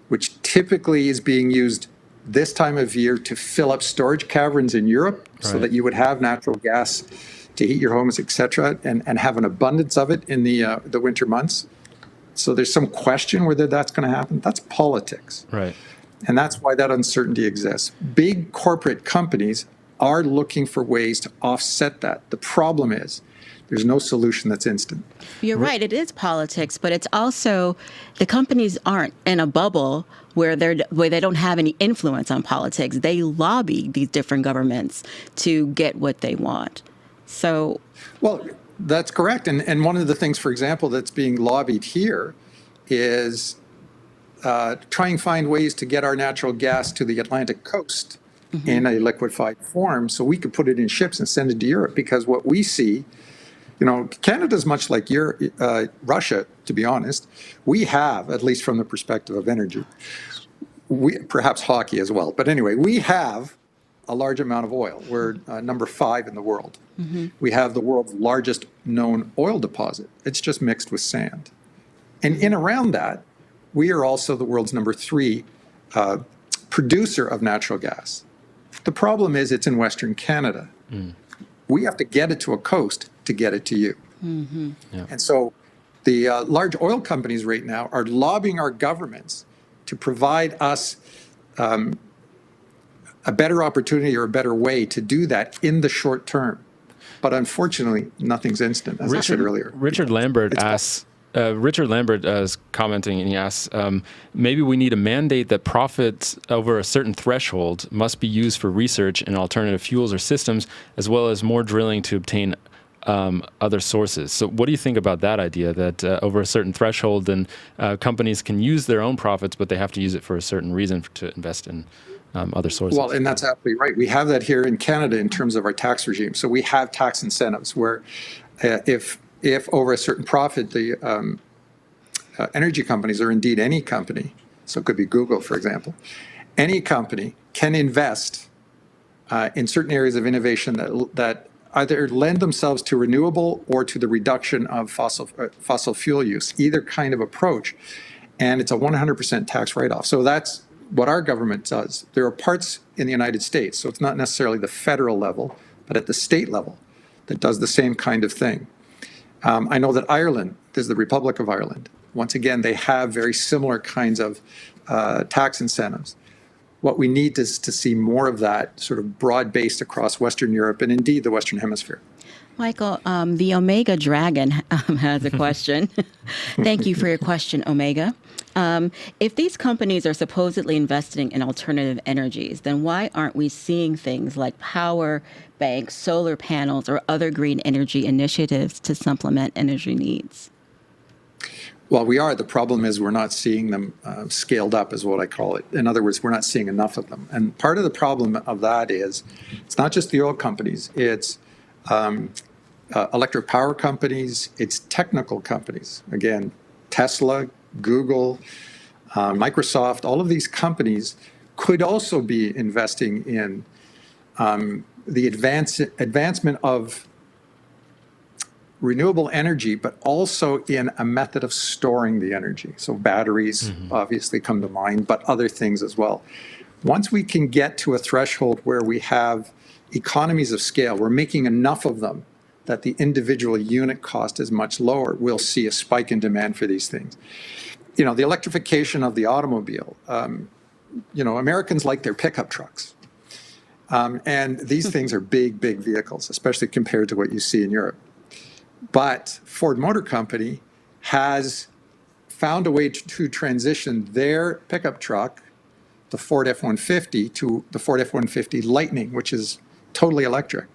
which typically is being used this time of year to fill up storage caverns in Europe so that you would have natural gas to heat your homes, et cetera, and have an abundance of it in the winter months. So there's some question whether that's going to happen. That's politics. Right. And that's why that uncertainty exists. Big corporate companies are looking for ways to offset that. The problem is there's no solution that's instant. You're right. It is politics, but it's also the companies aren't in a bubble where they don't have any influence on politics. They lobby these different governments to get what they want. So, well, that's correct. And one of the things, for example, that's being lobbied here is try and find ways to get our natural gas to the Atlantic coast in a liquefied form so we could put it in ships and send it to Europe. Because what we see, Canada's much like Russia, to be honest. We have, at least from the perspective of energy, perhaps hockey as well. But anyway, we have a large amount of oil. We're number 5 in the world. We have the world's largest known oil deposit. It's just mixed with sand. And in around that, we are also the world's number 3 producer of natural gas. The problem is it's in Western Canada. We have to get it to a coast to get it to you. Yeah. And so the large oil companies right now are lobbying our governments to provide us a better opportunity or a better way to do that in the short term. But unfortunately, nothing's instant, as I said earlier. Richard Lambert asks, Richard Lambert is commenting, and he asks, maybe we need a mandate that profits over a certain threshold must be used for research in alternative fuels or systems, as well as more drilling to obtain other sources. So what do you think about that idea, that over a certain threshold, then companies can use their own profits, but they have to use it for a certain reason to invest in other sources? Well, and that's absolutely right. We have that here in Canada in terms of our tax regime. So we have tax incentives where if over a certain profit, the energy companies, or indeed any company, so it could be Google, for example, any company can invest in certain areas of innovation that either lend themselves to renewable or to the reduction of fossil fuel use, either kind of approach. And it's a 100% tax write-off. So that's what our government does. There are parts in the United States, so it's not necessarily the federal level, but at the state level, that does the same kind of thing. I know that Ireland, there's the Republic of Ireland. Once again, they have very similar kinds of tax incentives. What we need is to see more of that sort of broad-based across Western Europe and indeed the Western Hemisphere. Michael, the Omega Dragon has a question. Thank you for your question, Omega. If these companies are supposedly investing in alternative energies, then why aren't we seeing things like power banks, solar panels, or other green energy initiatives to supplement energy needs? Well, we are. The problem is we're not seeing them scaled up, is what I call it. In other words, we're not seeing enough of them. And part of the problem of that is it's not just the oil companies. It's electric power companies. It's technical companies. Again, Tesla, Google, Microsoft, all of these companies could also be investing in the advancement of renewable energy, but also in a method of storing the energy. So batteries obviously come to mind, but other things as well. Once we can get to a threshold where we have economies of scale, we're making enough of them that the individual unit cost is much lower, we'll see a spike in demand for these things. You know, the electrification of the automobile, Americans like their pickup trucks. And these things are big, big vehicles, especially compared to what you see in Europe. But Ford Motor Company has found a way to transition their pickup truck, the Ford F-150, to the Ford F-150 Lightning, which is totally electric.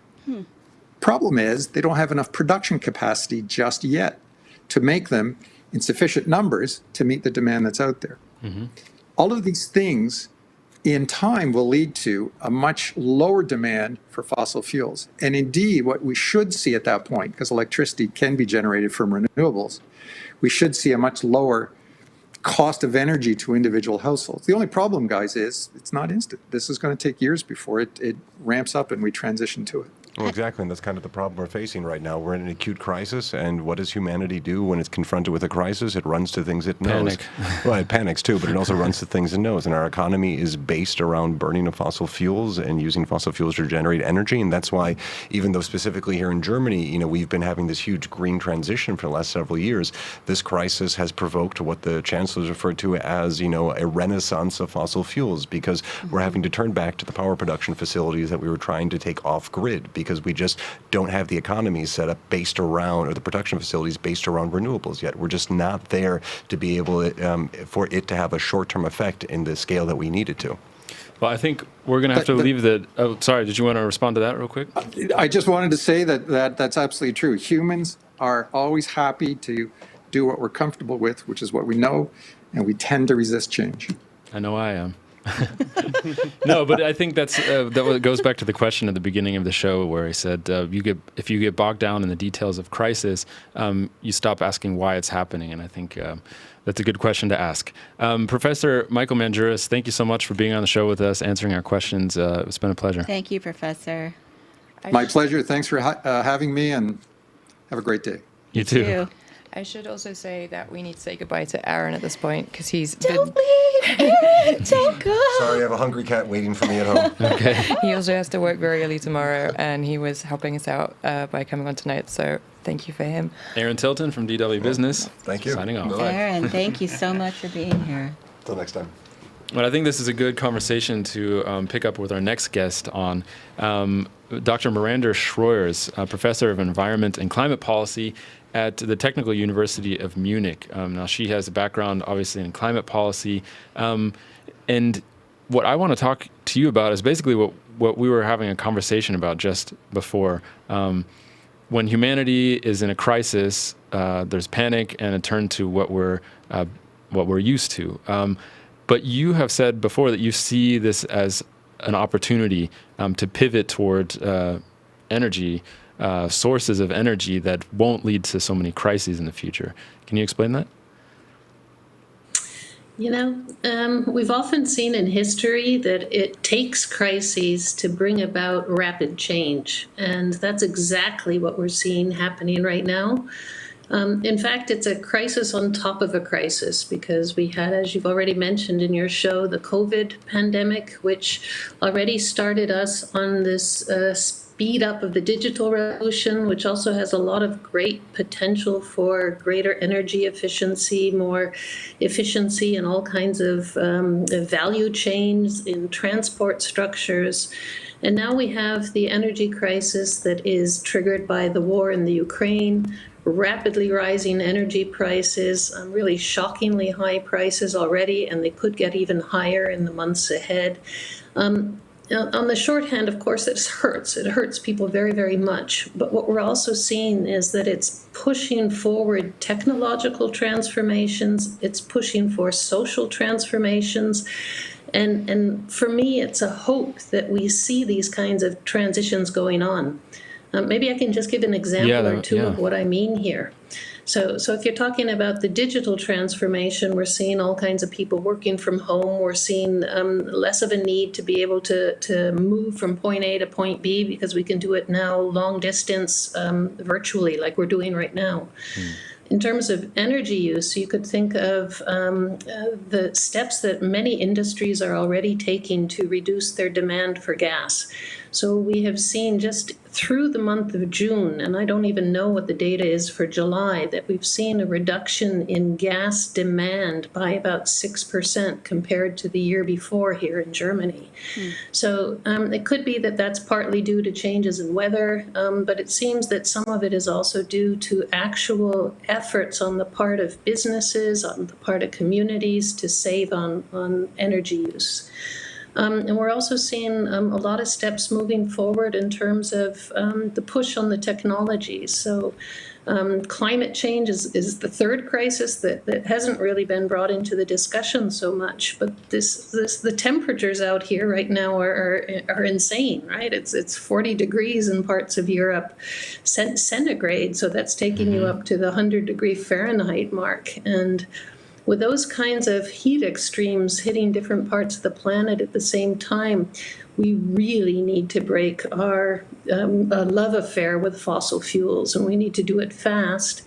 Problem is they don't have enough production capacity just yet to make them in sufficient numbers to meet the demand that's out there. All of these things in time will lead to a much lower demand for fossil fuels. And indeed, what we should see at that point, because electricity can be generated from renewables, we should see a much lower cost of energy to individual households. The only problem, guys, is it's not instant. This is going to take years before it ramps up and we transition to it. Well, exactly, and that's kind of the problem we're facing right now. We're in an acute crisis, and what does humanity do when it's confronted with a crisis? It runs to things it knows. Panic. Well, it panics too, but it also runs to things it knows. And our economy is based around burning of fossil fuels and using fossil fuels to generate energy. And that's why, even though specifically here in Germany, we've been having this huge green transition for the last several years, this crisis has provoked what the chancellors referred to as, a renaissance of fossil fuels, because we're having to turn back to the power production facilities that we were trying to take off grid, because we just don't have the economies set up based around, or the production facilities based around renewables yet. We're just not there to be able for it to have a short-term effect in the scale that we need it to. Well, I think we're going to have to leave the... Oh, sorry, did you want to respond to that real quick? I just wanted to say that's absolutely true. Humans are always happy to do what we're comfortable with, which is what we know, and we tend to resist change. I know I am. No, but I think that goes back to the question at the beginning of the show where I said if you get bogged down in the details of crisis, you stop asking why it's happening, and I think that's a good question to ask. Professor Michael Manjuris, thank you so much for being on the show with us, answering our questions. It's been a pleasure. Thank you, Professor. My pleasure. Thanks for having me, and have a great day. You too. I should also say that we need to say goodbye to Aaron at this point because he's Don't leave, Aaron, don't go. Sorry, I have a hungry cat waiting for me at home. Okay. He also has to work very early tomorrow, and he was helping us out by coming on tonight. So thank you for him. Aaron Tilton from DW Business. Thank you. Signing off. Aaron, thank you so much for being here. Till next time. Well, I think this is a good conversation to pick up with our next guest on. Dr. Miranda Schreuers, professor of environment and climate policy at the Technical University of Munich. Now, she has a background, obviously, in climate policy. And what I want to talk to you about is basically what we were having a conversation about just before. When humanity is in a crisis, there's panic and a turn to what we're used to. But you have said before that you see this as an opportunity to pivot toward energy, sources of energy that won't lead to so many crises in the future. Can you explain that? We've often seen in history that it takes crises to bring about rapid change. And that's exactly what we're seeing happening right now. In fact, it's a crisis on top of a crisis because we had, as you've already mentioned in your show, the COVID pandemic, which already started us on this speed up of the digital revolution, which also has a lot of great potential for greater energy efficiency, more efficiency in all kinds of value chains in transport structures. And now we have the energy crisis that is triggered by the war in the Ukraine, rapidly rising energy prices, really shockingly high prices already, and they could get even higher in the months ahead. On the shorthand, of course, it hurts. It hurts people very, very much. But what we're also seeing is that it's pushing forward technological transformations. It's pushing for social transformations. And for me, it's a hope that we see these kinds of transitions going on. Maybe I can just give an example or two of what I mean here. So if you're talking about the digital transformation, we're seeing all kinds of people working from home. We're seeing less of a need to be able to move from point A to point B because we can do it now long distance virtually like we're doing right now. In terms of energy use, you could think of the steps that many industries are already taking to reduce their demand for gas. So we have seen just through the month of June, and I don't even know what the data is for July, that we've seen a reduction in gas demand by about 6% compared to the year before here in Germany. So it could be that that's partly due to changes in weather, but it seems that some of it is also due to actual efforts on the part of businesses, on the part of communities to save on energy use. And we're also seeing a lot of steps moving forward in terms of the push on the technologies. So climate change is the third crisis that hasn't really been brought into the discussion so much. But the temperatures out here right now are insane, right? It's 40 degrees in parts of Europe, centigrade. So that's taking you up to the 100-degree Fahrenheit mark. And with those kinds of heat extremes hitting different parts of the planet at the same time, we really need to break our love affair with fossil fuels, and we need to do it fast.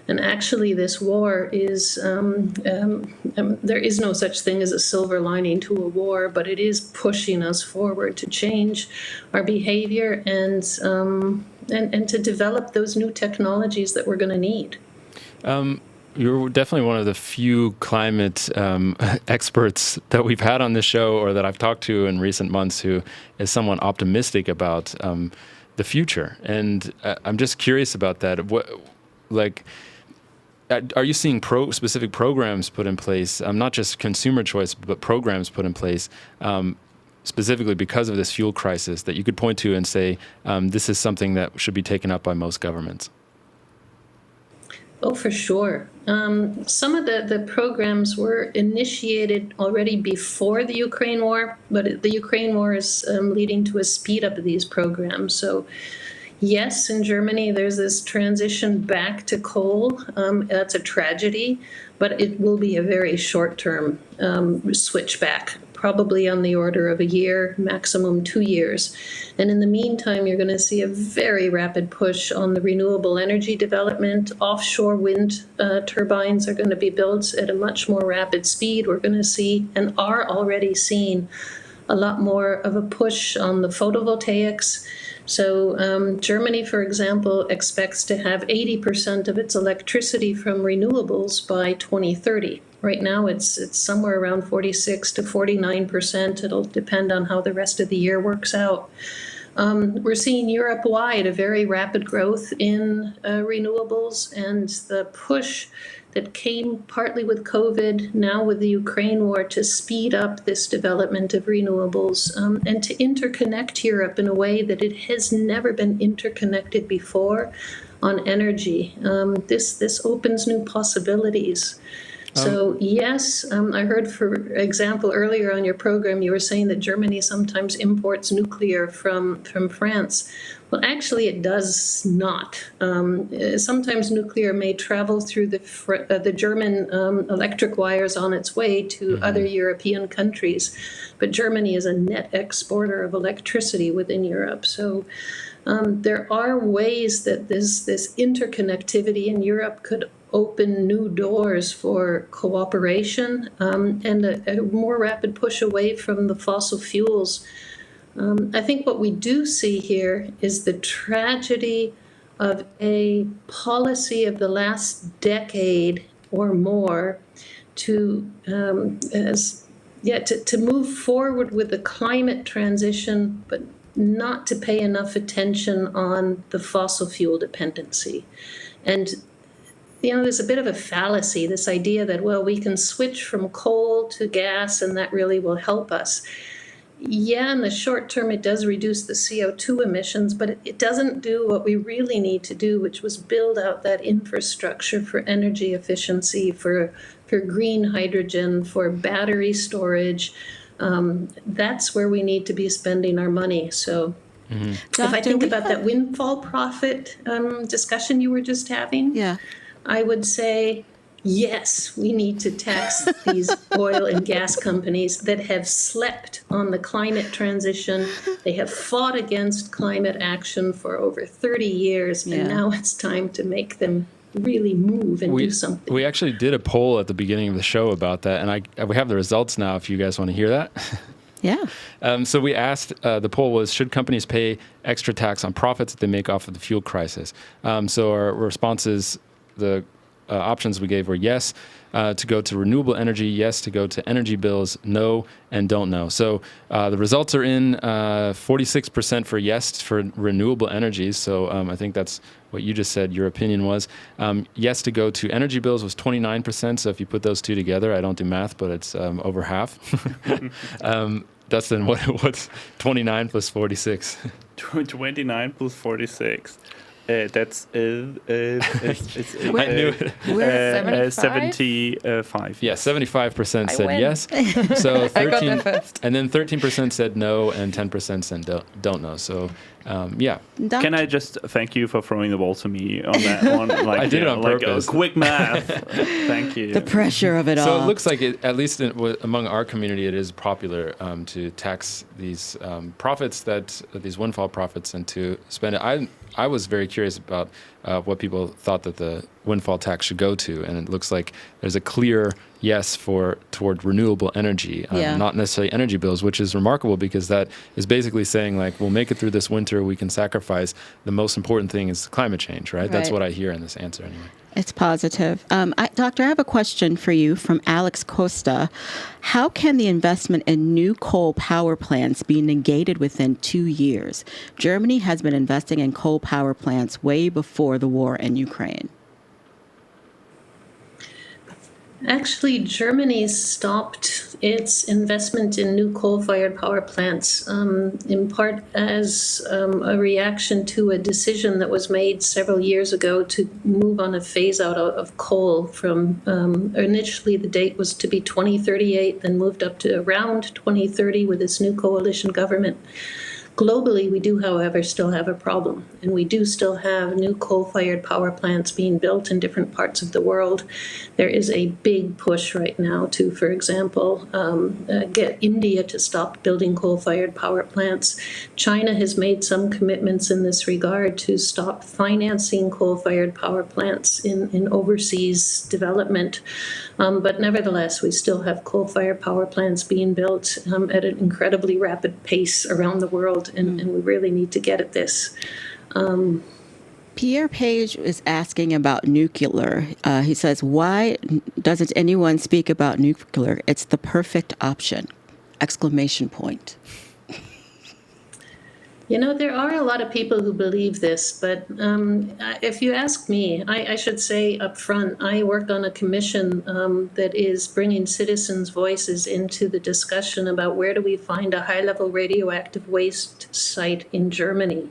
And actually, this war is, there is no such thing as a silver lining to a war, but it is pushing us forward to change our behavior and to develop those new technologies that we're going to need. You're definitely one of the few climate experts that we've had on this show or that I've talked to in recent months who is somewhat optimistic about the future. And I'm just curious about that. Are you seeing specific programs put in place, not just consumer choice, but programs put in place specifically because of this fuel crisis that you could point to and say, this is something that should be taken up by most governments? Oh, for sure. Some of the programs were initiated already before the Ukraine war, but the Ukraine war is leading to a speed up of these programs. So yes, in Germany, there's this transition back to coal. That's a tragedy, but it will be a very short-term switch back, probably on the order of a year, maximum 2 years. And in the meantime, you're going to see a very rapid push on the renewable energy development. Offshore wind turbines are going to be built at a much more rapid speed. We're going to see, and are already seeing, a lot more of a push on the photovoltaics. So Germany, for example, expects to have 80% of its electricity from renewables by 2030. Right now, it's somewhere around 46 to 49%. It'll depend on how the rest of the year works out. We're seeing Europe-wide a very rapid growth in renewables, and the push that came partly with COVID, now with the Ukraine war, to speed up this development of renewables and to interconnect Europe in a way that it has never been interconnected before on energy. This opens new possibilities. So yes, I heard, for example, earlier on your program, you were saying that Germany sometimes imports nuclear from France. Well, actually, it does not. Sometimes nuclear may travel through the German electric wires on its way to other European countries, but Germany is a net exporter of electricity within Europe. So there are ways that this interconnectivity in Europe could open new doors for cooperation and a more rapid push away from the fossil fuels. I think what we do see here is the tragedy of a policy of the last decade or more to move forward with the climate transition, but not to pay enough attention on the fossil fuel dependency. And there's a bit of a fallacy, this idea that, well, we can switch from coal to gas and that really will help us. Yeah, in the short term, it does reduce the CO2 emissions, but it doesn't do what we really need to do, which was build out that infrastructure for energy efficiency, for green hydrogen, for battery storage. That's where we need to be spending our money. So if I think about that windfall profit discussion you were just having, I would say, yes, we need to tax these oil and gas companies that have slept on the climate transition. They have fought against climate action for over 30 years, and now it's time to make them really move and do something. We actually did a poll at the beginning of the show about that, and we have the results now if you guys want to hear that. Yeah. So we asked, the poll was, should companies pay extra tax on profits that they make off of the fuel crisis? So our responses, the options we gave were yes to go to renewable energy, yes to go to energy bills, no, and don't know. So the results are in 46% for yes for renewable energies. So I think that's what you just said your opinion was. Yes to go to energy bills was 29%. So if you put those two together, I don't do math, but it's over half. Dustin, what's 29 plus 46? 29 plus 46. That's I knew it. 75. Yeah, 75% said yes. So 13% said no, and 10% said don't know. So Can I just thank you for throwing the ball to me on that one? Like, I did it on purpose. Quick math. Thank you. The pressure of it all. So it looks like, at least among our community, it is popular to tax these profits, these windfall profits, and to spend it. I was very curious about what people thought that the windfall tax should go to, and it looks like there's a clear yes toward renewable energy, not necessarily energy bills, which is remarkable because that is basically saying, like, we'll make it through this winter, we can sacrifice. The most important thing is climate change, right? That's what I hear in this answer anyway. It's positive. Doctor, I have a question for you from Alex Costa. How can the investment in new coal power plants be negated within 2 years? Germany has been investing in coal power plants way before the war in Ukraine. Actually, Germany stopped its investment in new coal-fired power plants, in part as a reaction to a decision that was made several years ago to move on a phase-out of coal from, initially the date was to be 2038, then moved up to around 2030 with this new coalition government. Globally, we do, however, still have a problem, and we do still have new coal-fired power plants being built in different parts of the world. There is a big push right now to, for example, get India to stop building coal-fired power plants. China has made some commitments in this regard to stop financing coal-fired power plants in overseas development. But nevertheless, we still have coal-fired power plants being built at an incredibly rapid pace around the world, and we really need to get at this. Pierre Page is asking about nuclear. He says, why doesn't anyone speak about nuclear? It's the perfect option! Exclamation point. There are a lot of people who believe this, but if you ask me, I should say up front, I work on a commission that is bringing citizens' voices into the discussion about where do we find a high-level radioactive waste site in Germany.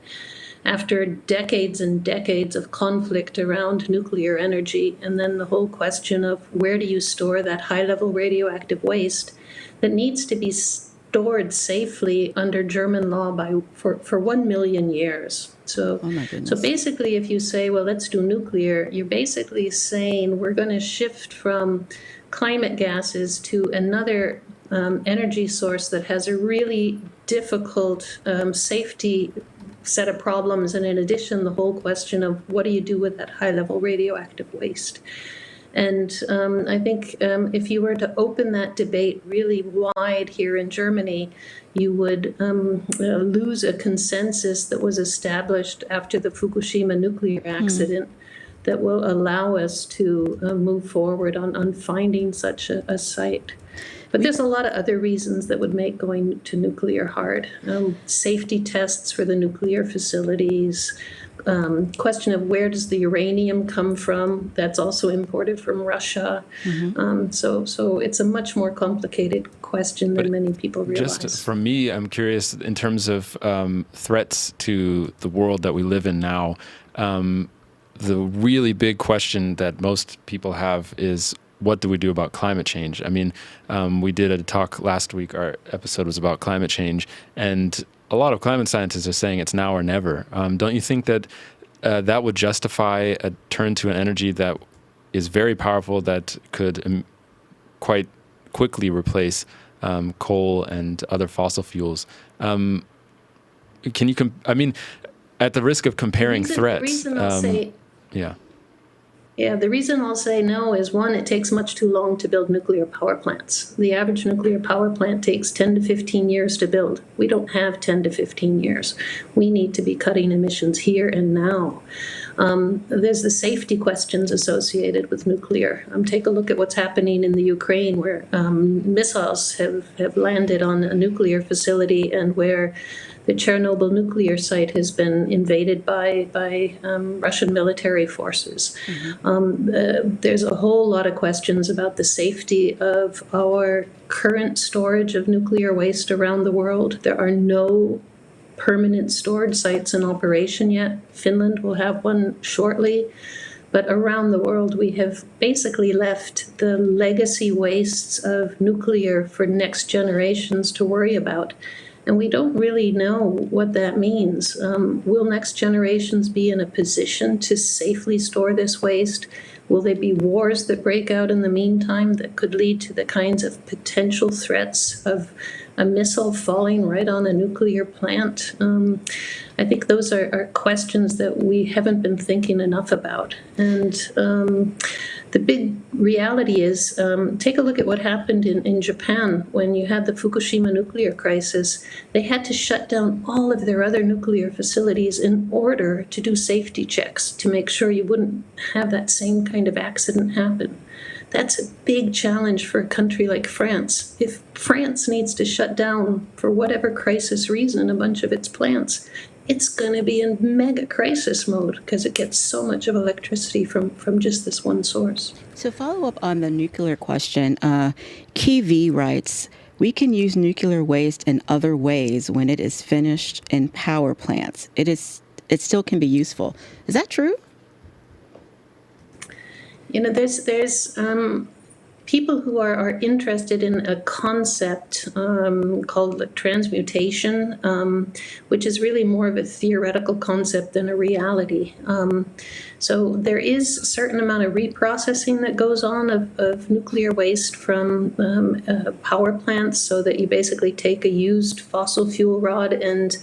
After decades and decades of conflict around nuclear energy, and then the whole question of where do you store that high-level radioactive waste that needs to be stored safely under German law for 1 million years. So, oh my goodness. So basically, if you say, well, let's do nuclear, you're basically saying we're going to shift from climate gases to another energy source that has a really difficult safety set of problems. And in addition, the whole question of what do you do with that high-level radioactive waste? And I think if you were to open that debate really wide here in Germany, you would lose a consensus that was established after the Fukushima nuclear accident that will allow us to move forward on finding such a site. But there's a lot of other reasons that would make going to nuclear hard. Safety tests for the nuclear facilities, question of where does the uranium come from? That's also imported from Russia. So it's a much more complicated question than many people realize. Just for me, I'm curious in terms of threats to the world that we live in now. The really big question that most people have is, what do we do about climate change? I mean, we did a talk last week. Our episode was about climate change, and a lot of climate scientists are saying it's now or never. Don't you think that that would justify a turn to an energy that is very powerful, that could quite quickly replace coal and other fossil fuels? Can you? I mean, at the risk of comparing threats, Yeah, the reason I'll say no is, one, it takes much too long to build nuclear power plants. The average nuclear power plant takes 10 to 15 years to build. We don't have 10 to 15 years. We need to be cutting emissions here and now. There's the safety questions associated with nuclear. Take a look at what's happening in the Ukraine, where missiles have landed on a nuclear facility, and where the Chernobyl nuclear site has been invaded by Russian military forces. There's a whole lot of questions about the safety of our current storage of nuclear waste around the world. There are no permanent storage sites in operation yet. Finland will have one shortly. But around the world, we have basically left the legacy wastes of nuclear for next generations to worry about. And we don't really know what that means. Will next generations be in a position to safely store this waste? Will there be wars that break out in the meantime that could lead to the kinds of potential threats of a missile falling right on a nuclear plant? I think those are questions that we haven't been thinking enough about. And the big reality is, take a look at what happened in Japan when you had the Fukushima nuclear crisis. They had to shut down all of their other nuclear facilities in order to do safety checks to make sure you wouldn't have that same kind of accident happen. That's a big challenge for a country like France. If France needs to shut down, for whatever crisis reason, a bunch of its plants, it's going to be in mega crisis mode because it gets so much of electricity from just this one source. So follow up on the nuclear question. Key V writes, we can use nuclear waste in other ways when it is finished in power plants. It still can be useful. Is that true? You know, there's people who are interested in a concept called transmutation, which is really more of a theoretical concept than a reality. So there is a certain amount of reprocessing that goes on of nuclear waste from power plants, so that you basically take a used fossil fuel rod and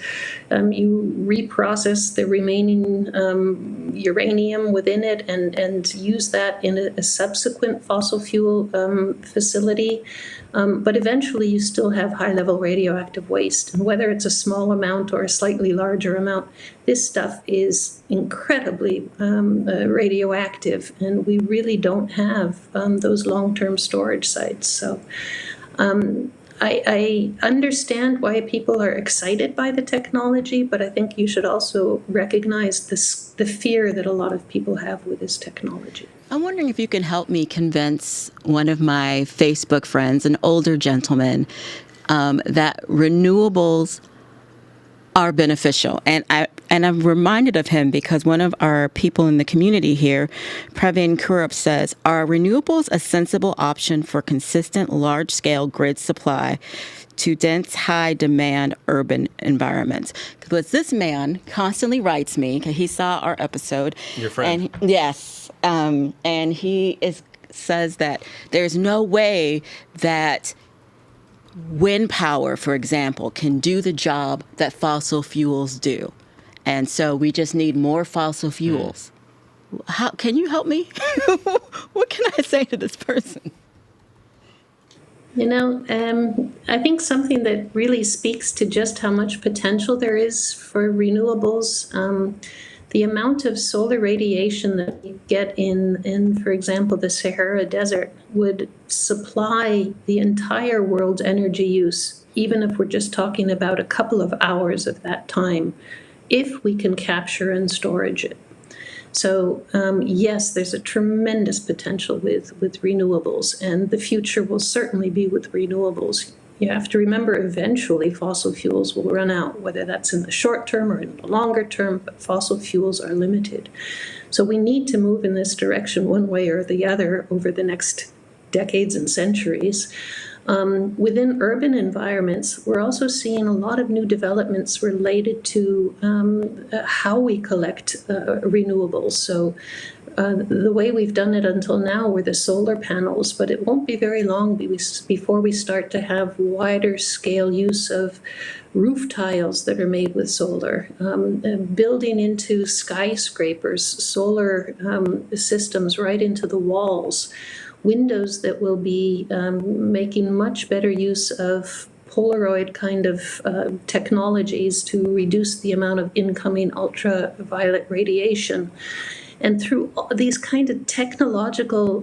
you reprocess the remaining uranium within it and use that in a subsequent fossil fuel facility. But eventually you still have high-level radioactive waste. And whether it's a small amount or a slightly larger amount, this stuff is incredibly radioactive, and we really don't have those long-term storage sites. So I understand why people are excited by the technology, but I think you should also recognize the fear that a lot of people have with this technology. I'm wondering if you can help me convince one of my Facebook friends, an older gentleman, that renewables are beneficial. And And I'm reminded of him because one of our people in the community here, Praveen Kurup, says, are renewables a sensible option for consistent large-scale grid supply to dense, high-demand urban environments? Because this man constantly writes me, because he saw our episode. Your friend. And, yes. And he says that there's no way that wind power, for example, can do the job that fossil fuels do. And so we just need more fossil fuels. How can you help me? What can I say to this person? I think something that really speaks to just how much potential there is for renewables, the amount of solar radiation that we get in, for example, the Sahara Desert would supply the entire world's energy use, even if we're just talking about a couple of hours of that time, if we can capture and storage it. So yes, there's a tremendous potential with renewables, and the future will certainly be with renewables. You have to remember, eventually fossil fuels will run out, whether that's in the short term or in the longer term, but fossil fuels are limited. So we need to move in this direction one way or the other over the next decades and centuries. Within urban environments, we're also seeing a lot of new developments related to how we collect renewables. So the way we've done it until now were the solar panels, but it won't be very long before we start to have wider scale use of roof tiles that are made with solar, building into skyscrapers, solar systems right into the walls, windows that will be making much better use of Polaroid kind of technologies to reduce the amount of incoming ultraviolet radiation. And through all these kind of technological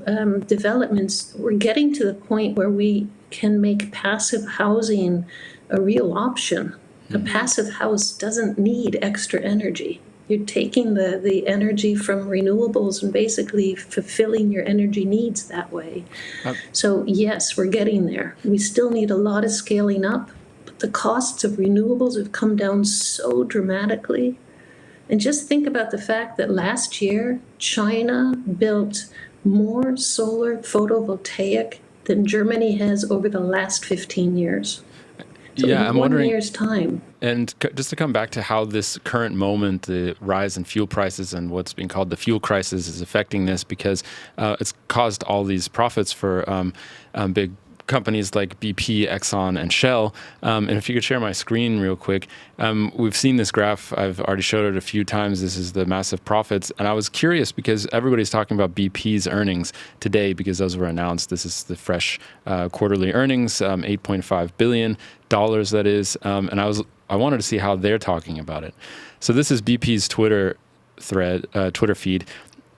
developments, we're getting to the point where we can make passive housing a real option. A passive house doesn't need extra energy. You're taking the energy from renewables and basically fulfilling your energy needs that way. So yes, we're getting there. We still need a lot of scaling up, but the costs of renewables have come down so dramatically. And just think about the fact that last year, China built more solar photovoltaic than Germany has over the last 15 years. So yeah, in I'm 1 wondering, year's time. And just to come back to how this current moment, the rise in fuel prices and what's being called the fuel crisis is affecting this, because it's caused all these profits for big companies like BP, Exxon, and Shell. And if you could share my screen real quick, we've seen this graph. I've already showed it a few times. This is the massive profits. And I was curious because everybody's talking about BP's earnings today because those were announced. This is the fresh quarterly earnings, $8.5 billion, that is. And I wanted to see how they're talking about it. So this is BP's Twitter feed.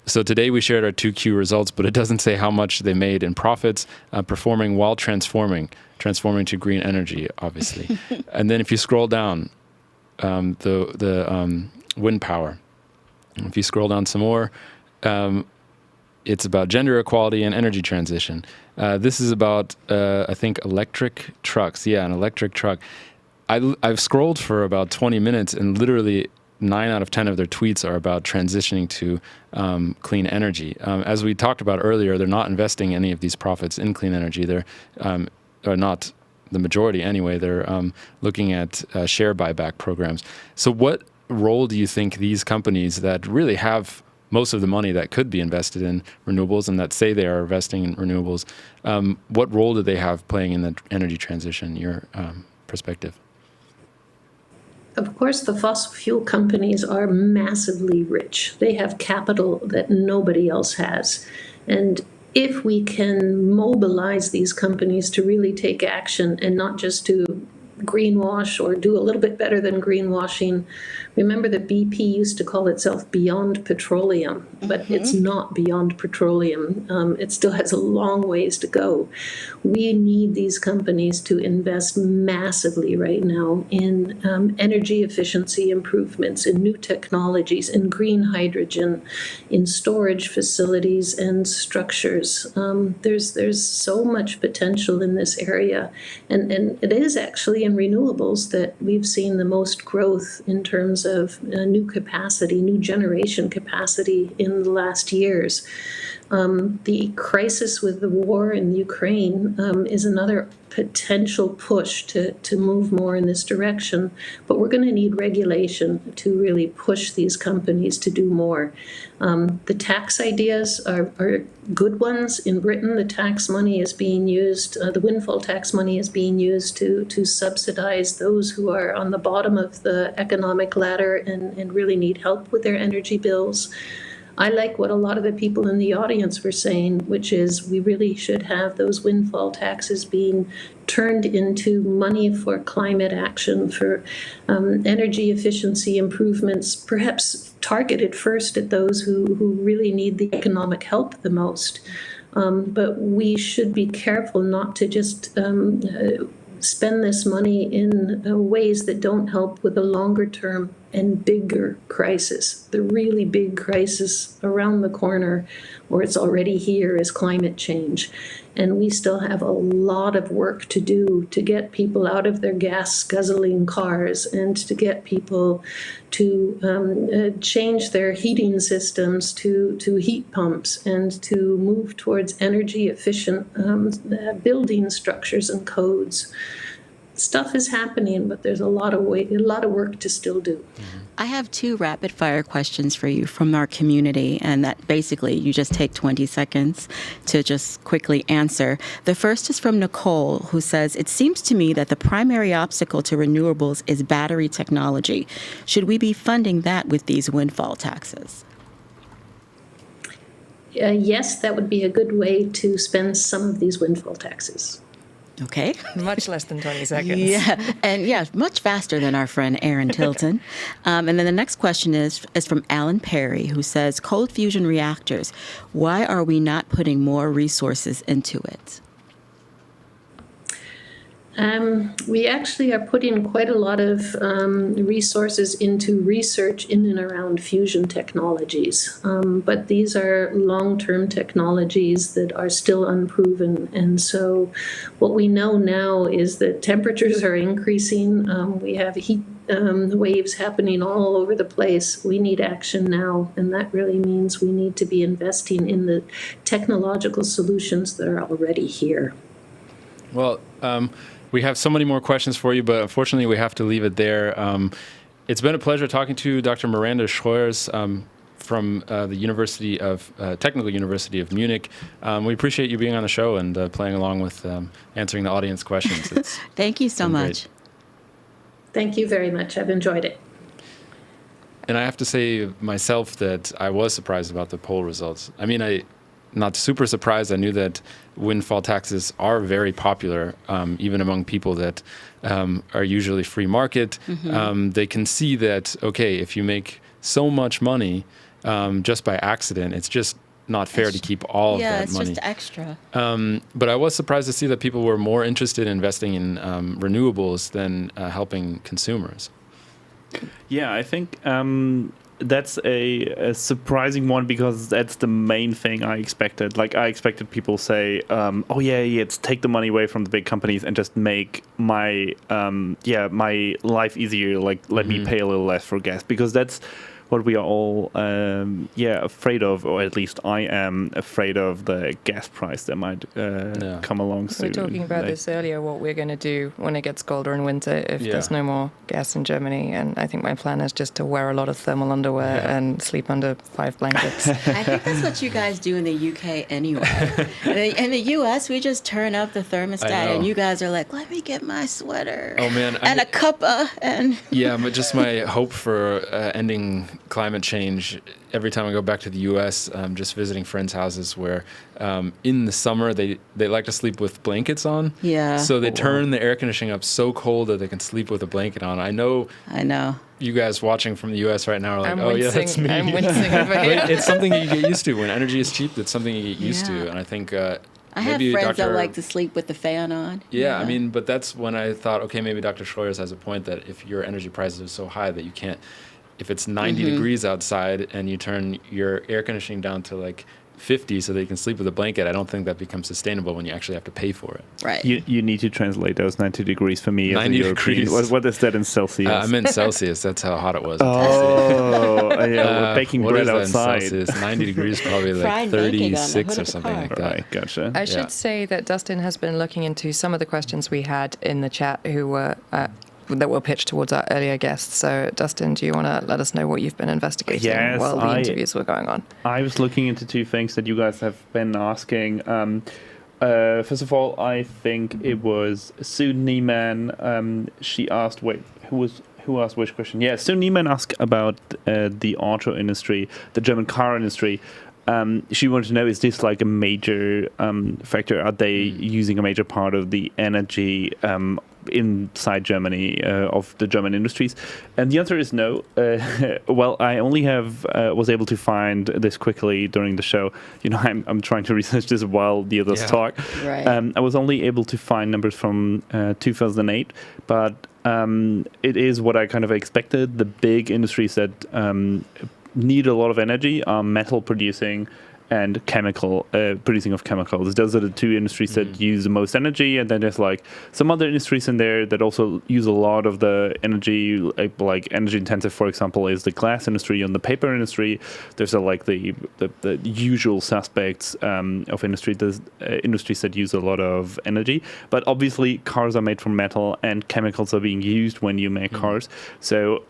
So today we shared our 2Q results, but it doesn't say how much they made in profits, performing while transforming to green energy, obviously. And then if you scroll down, the wind power. If you scroll down some more, it's about gender equality and energy transition. This is about, I think, electric trucks. Yeah, an electric truck. I've scrolled for about 20 minutes and literally 9 out of 10 of their tweets are about transitioning to clean energy. As we talked about earlier, they're not investing any of these profits in clean energy. They're or not the majority anyway. They're looking at share buyback programs. So what role do you think these companies that really have most of the money that could be invested in renewables and that say they are investing in renewables, what role do they have playing in the energy transition, your perspective? Of course, the fossil fuel companies are massively rich. They have capital that nobody else has. And if we can mobilize these companies to really take action and not just to greenwash or do a little bit better than greenwashing. Remember that BP used to call itself Beyond Petroleum, but it's not Beyond Petroleum. It still has a long ways to go. We need these companies to invest massively right now in energy efficiency improvements, in new technologies, in green hydrogen, in storage facilities and structures. There's so much potential in this area, and it is actually renewables that we've seen the most growth in terms of new capacity, new generation capacity in the last years. The crisis with the war in Ukraine is another potential push to move more in this direction. But we're going to need regulation to really push these companies to do more. The tax ideas are good ones. In Britain, the tax money is being used, the windfall tax money is being used to subsidize those who are on the bottom of the economic ladder and really need help with their energy bills. I like what a lot of the people in the audience were saying, which is we really should have those windfall taxes being turned into money for climate action, for energy efficiency improvements, perhaps targeted first at those who really need the economic help the most. But we should be careful not to just spend this money in ways that don't help with a longer term and bigger crisis. The really big crisis around the corner, or it's already here, is climate change. And we still have a lot of work to do to get people out of their gas guzzling cars and to get people to change their heating systems to heat pumps and to move towards energy efficient building structures and codes. Stuff is happening, but there's a lot of work to still do. I have 2 rapid fire questions for you from our community, and that basically you just take 20 seconds to just quickly answer. The first is from Nicole, who says, "It seems to me that the primary obstacle to renewables is battery technology. Should we be funding that with these windfall taxes?" Yes, that would be a good way to spend some of these windfall taxes. Okay. Much less than 20 seconds. Yeah, and much faster than our friend Aaron Tilton. And then the next question is from Alan Perry, who says, "Cold fusion reactors, why are we not putting more resources into it?" We actually are putting quite a lot of resources into research in and around fusion technologies. But these are long-term technologies that are still unproven. And so what we know now is that temperatures are increasing. We have heat waves happening all over the place. We need action now. And that really means we need to be investing in the technological solutions that are already here. Well, we have so many more questions for you, but unfortunately we have to leave it there. It's been a pleasure talking to Dr. Miranda Schreuers from the Technical University of Munich. We appreciate you being on the show and playing along with answering the audience questions. Thank you so much. Great. Thank you very much. I've enjoyed it. And I have to say myself that I was surprised about the poll results. I mean, not super surprised. I knew that windfall taxes are very popular, even among people that are usually free market. Mm-hmm. They can see that, okay, if you make so much money just by accident, it's just not fair to keep all of that money. Yeah, it's just extra. But I was surprised to see that people were more interested in investing in renewables than helping consumers. Yeah, I think that's a surprising one because that's the main thing I expected. Like, I expected people say, oh yeah, it's take the money away from the big companies and just make my my life easier. Like, let me pay a little less for gas, because that's what we are all afraid of, or at least I am afraid of, the gas price that might come along soon. We were talking about this earlier, what we're going to do when it gets colder in winter if there's no more gas in Germany. And I think my plan is just to wear a lot of thermal underwear and sleep under 5 blankets. I think that's what you guys do in the UK anyway. In the US, we just turn up the thermostat and you guys are like, let me get my sweater. Oh, man. And a cuppa. And yeah, but just my hope for ending climate change, every time I go back to the U.S., just visiting friends' houses where in the summer they like to sleep with blankets on. Yeah. So they turn the air conditioning up so cold that they can sleep with a blanket on. I know. You guys watching from the U.S. right now are like, yeah, that's me. I'm wincing over here. It's something that you get used to. When energy is cheap, it's something you get used to. And I think I have friends that like to sleep with the fan on. Yeah, I mean, but that's when I thought, okay, maybe Dr. Schreuers has a point that if your energy prices are so high that you can't, if it's 90 degrees outside and you turn your air conditioning down to like 50 so they can sleep with a blanket, I don't think that becomes sustainable when you actually have to pay for it. Right. You need to translate those 90 degrees for me. 90 as a European. degrees. What is that in Celsius? I'm in Celsius. That's how hot it was. We're baking what bread is that outside. in Celsius? 90 degrees, probably like Fried bacon on the 36 hood or of a something car. like that. Right, gotcha. I should say that Dustin has been looking into some of the questions we had in the chat who were that were pitched towards our earlier guests. So, Dustin, do you want to let us know what you've been investigating while the interviews were going on? I was looking into two things that you guys have been asking. First of all, I think it was Sue Neiman. She asked, who asked which question? Yeah, Sue Neiman asked about the auto industry, the German car industry. She wanted to know, is this like a major factor? Are they using a major part of the energy inside Germany of the German industries? And the answer is no. Well, I only was able to find this quickly during the show. You know, I'm trying to research this while the others talk. Right. I was only able to find numbers from 2008, but it is what I kind of expected. The big industries that need a lot of energy are metal producing and chemical producing of chemicals. Those are the two industries that use the most energy, and then there's like some other industries in there that also use a lot of the energy, like energy intensive, for example, is the glass industry and the paper industry. There's like the usual suspects of industry. There's industries that use a lot of energy, but obviously cars are made from metal and chemicals are being used when you make cars. So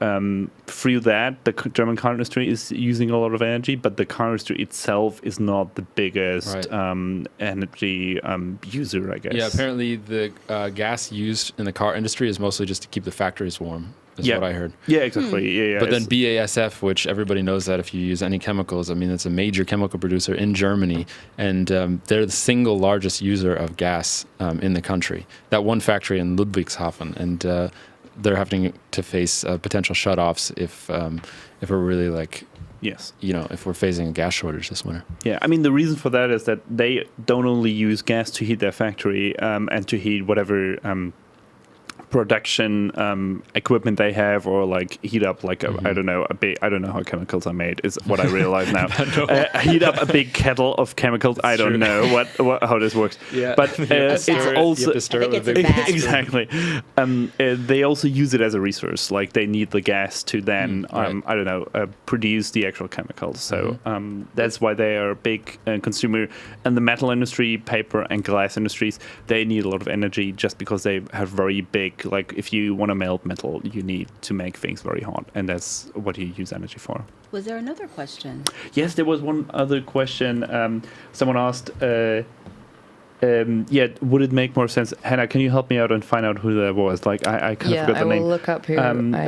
through that, the German car industry is using a lot of energy, but the car industry itself is not the biggest energy user, I guess. Yeah, apparently the gas used in the car industry is mostly just to keep the factories warm, is what I heard. Yeah, exactly. Yeah. But then BASF, which everybody knows that if you use any chemicals, I mean, it's a major chemical producer in Germany, and they're the single largest user of gas in the country. That one factory in Ludwigshafen, and they're having to face potential shutoffs if we're really like... Yes. You know, if we're facing a gas shortage this winter. Yeah, I mean, the reason for that is that they don't only use gas to heat their factory and to heat whatever production equipment they have, or like heat up like I don't know how chemicals are made is what I realize now. Heat up a big kettle of chemicals. I don't know what how this works. Yeah, but it's also exactly. They also use it as a resource. Like they need the gas to then I don't know produce the actual chemicals. So that's why they are a big consumer. And the metal industry, paper and glass industries, they need a lot of energy just because they have very big. Like if you want to melt metal, you need to make things very hot, and that's what you use energy for. Was there another question? Yes, there was one other question. Someone asked, would it make more sense? Hannah, can you help me out and find out who that was? Like I kind of forgot the name. Yeah, I will look up who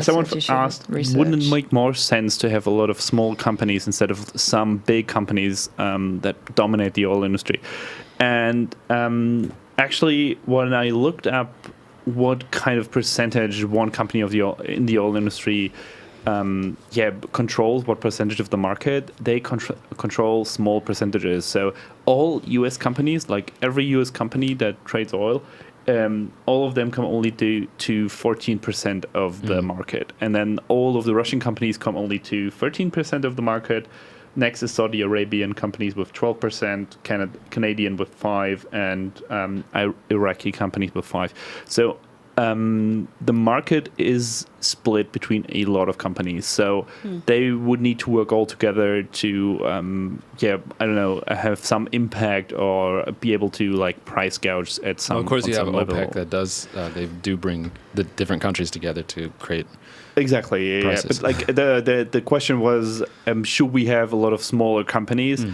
someone asked, wouldn't it make more sense to have a lot of small companies instead of some big companies that dominate the oil industry? And actually, when I looked up what kind of percentage one company in the oil industry controls, what percentage of the market, they control small percentages. So all U.S. companies, like every U.S. company that trades oil, all of them come only to 14% of the market. And then all of the Russian companies come only to 13% of the market. Next is Saudi Arabian companies with 12%, Canadian with 5%, and Iraqi companies with 5%. So the market is split between a lot of companies. So they would need to work all together to, I don't know, have some impact or be able to like price gouge at some. Well, of course, you have level. OPEC that does. They do bring the different countries together to create. Exactly. Yeah. But like the question was, should we have a lot of smaller companies?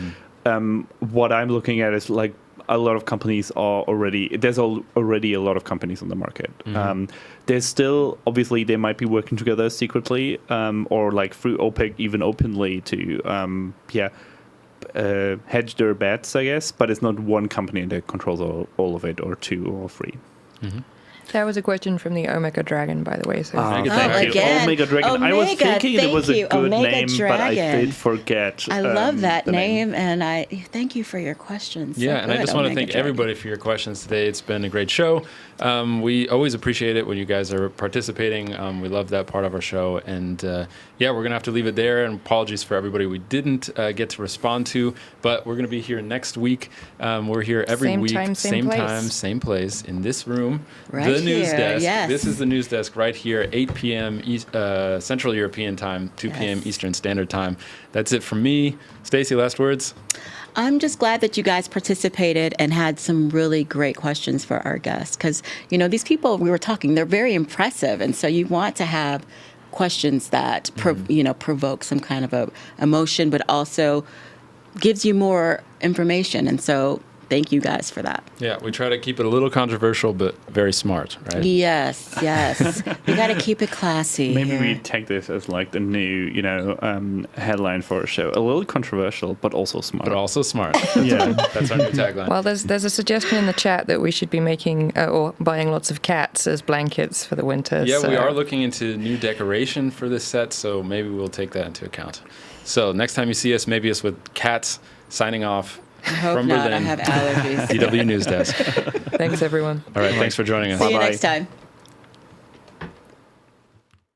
What I'm looking at is like a lot of companies are already. There's already a lot of companies on the market. There's still obviously they might be working together secretly, or like through OPEC even openly to hedge their bets, I guess. But it's not one company that controls all of it, or two or three. That was a question from the Omega Dragon, by the way. So thank you. Omega Dragon. I was thinking it was a good Omega name, Dragon. but I did forget. I love that name, and I thank you for your questions. Yeah, so and I just want to thank everybody for your questions today. It's been a great show. We always appreciate it when you guys are participating. We love that part of our show. And we're going to have to leave it there. And apologies for everybody we didn't get to respond to. But we're going to be here next week. We're here every week. Same time, same place, in this room. Right the news here, desk. yes. This is the news desk right here, 8 p.m. Central European time, 2 p.m. Eastern Standard Time. That's it from me. Stacey, last words? I'm just glad that you guys participated and had some really great questions for our guests, because, these people we were talking, they're very impressive. And so you want to have questions that, provoke some kind of a emotion, but also gives you more information. And so thank you guys for that. Yeah, we try to keep it a little controversial, but very smart, right? Yes. We got to keep it classy. Maybe we take this as like the new, headline for a show. A little controversial, but also smart. Yeah, that's our new tagline. Well, there's a suggestion in the chat that we should be making or buying lots of cats as blankets for the winter. Yeah, so. We are looking into new decoration for this set, so maybe we'll take that into account. So next time you see us, maybe it's with cats signing off. I hope from not. Berlin, I have allergies. DW News Desk. Thanks, everyone. All right, thanks for joining us. See you next time.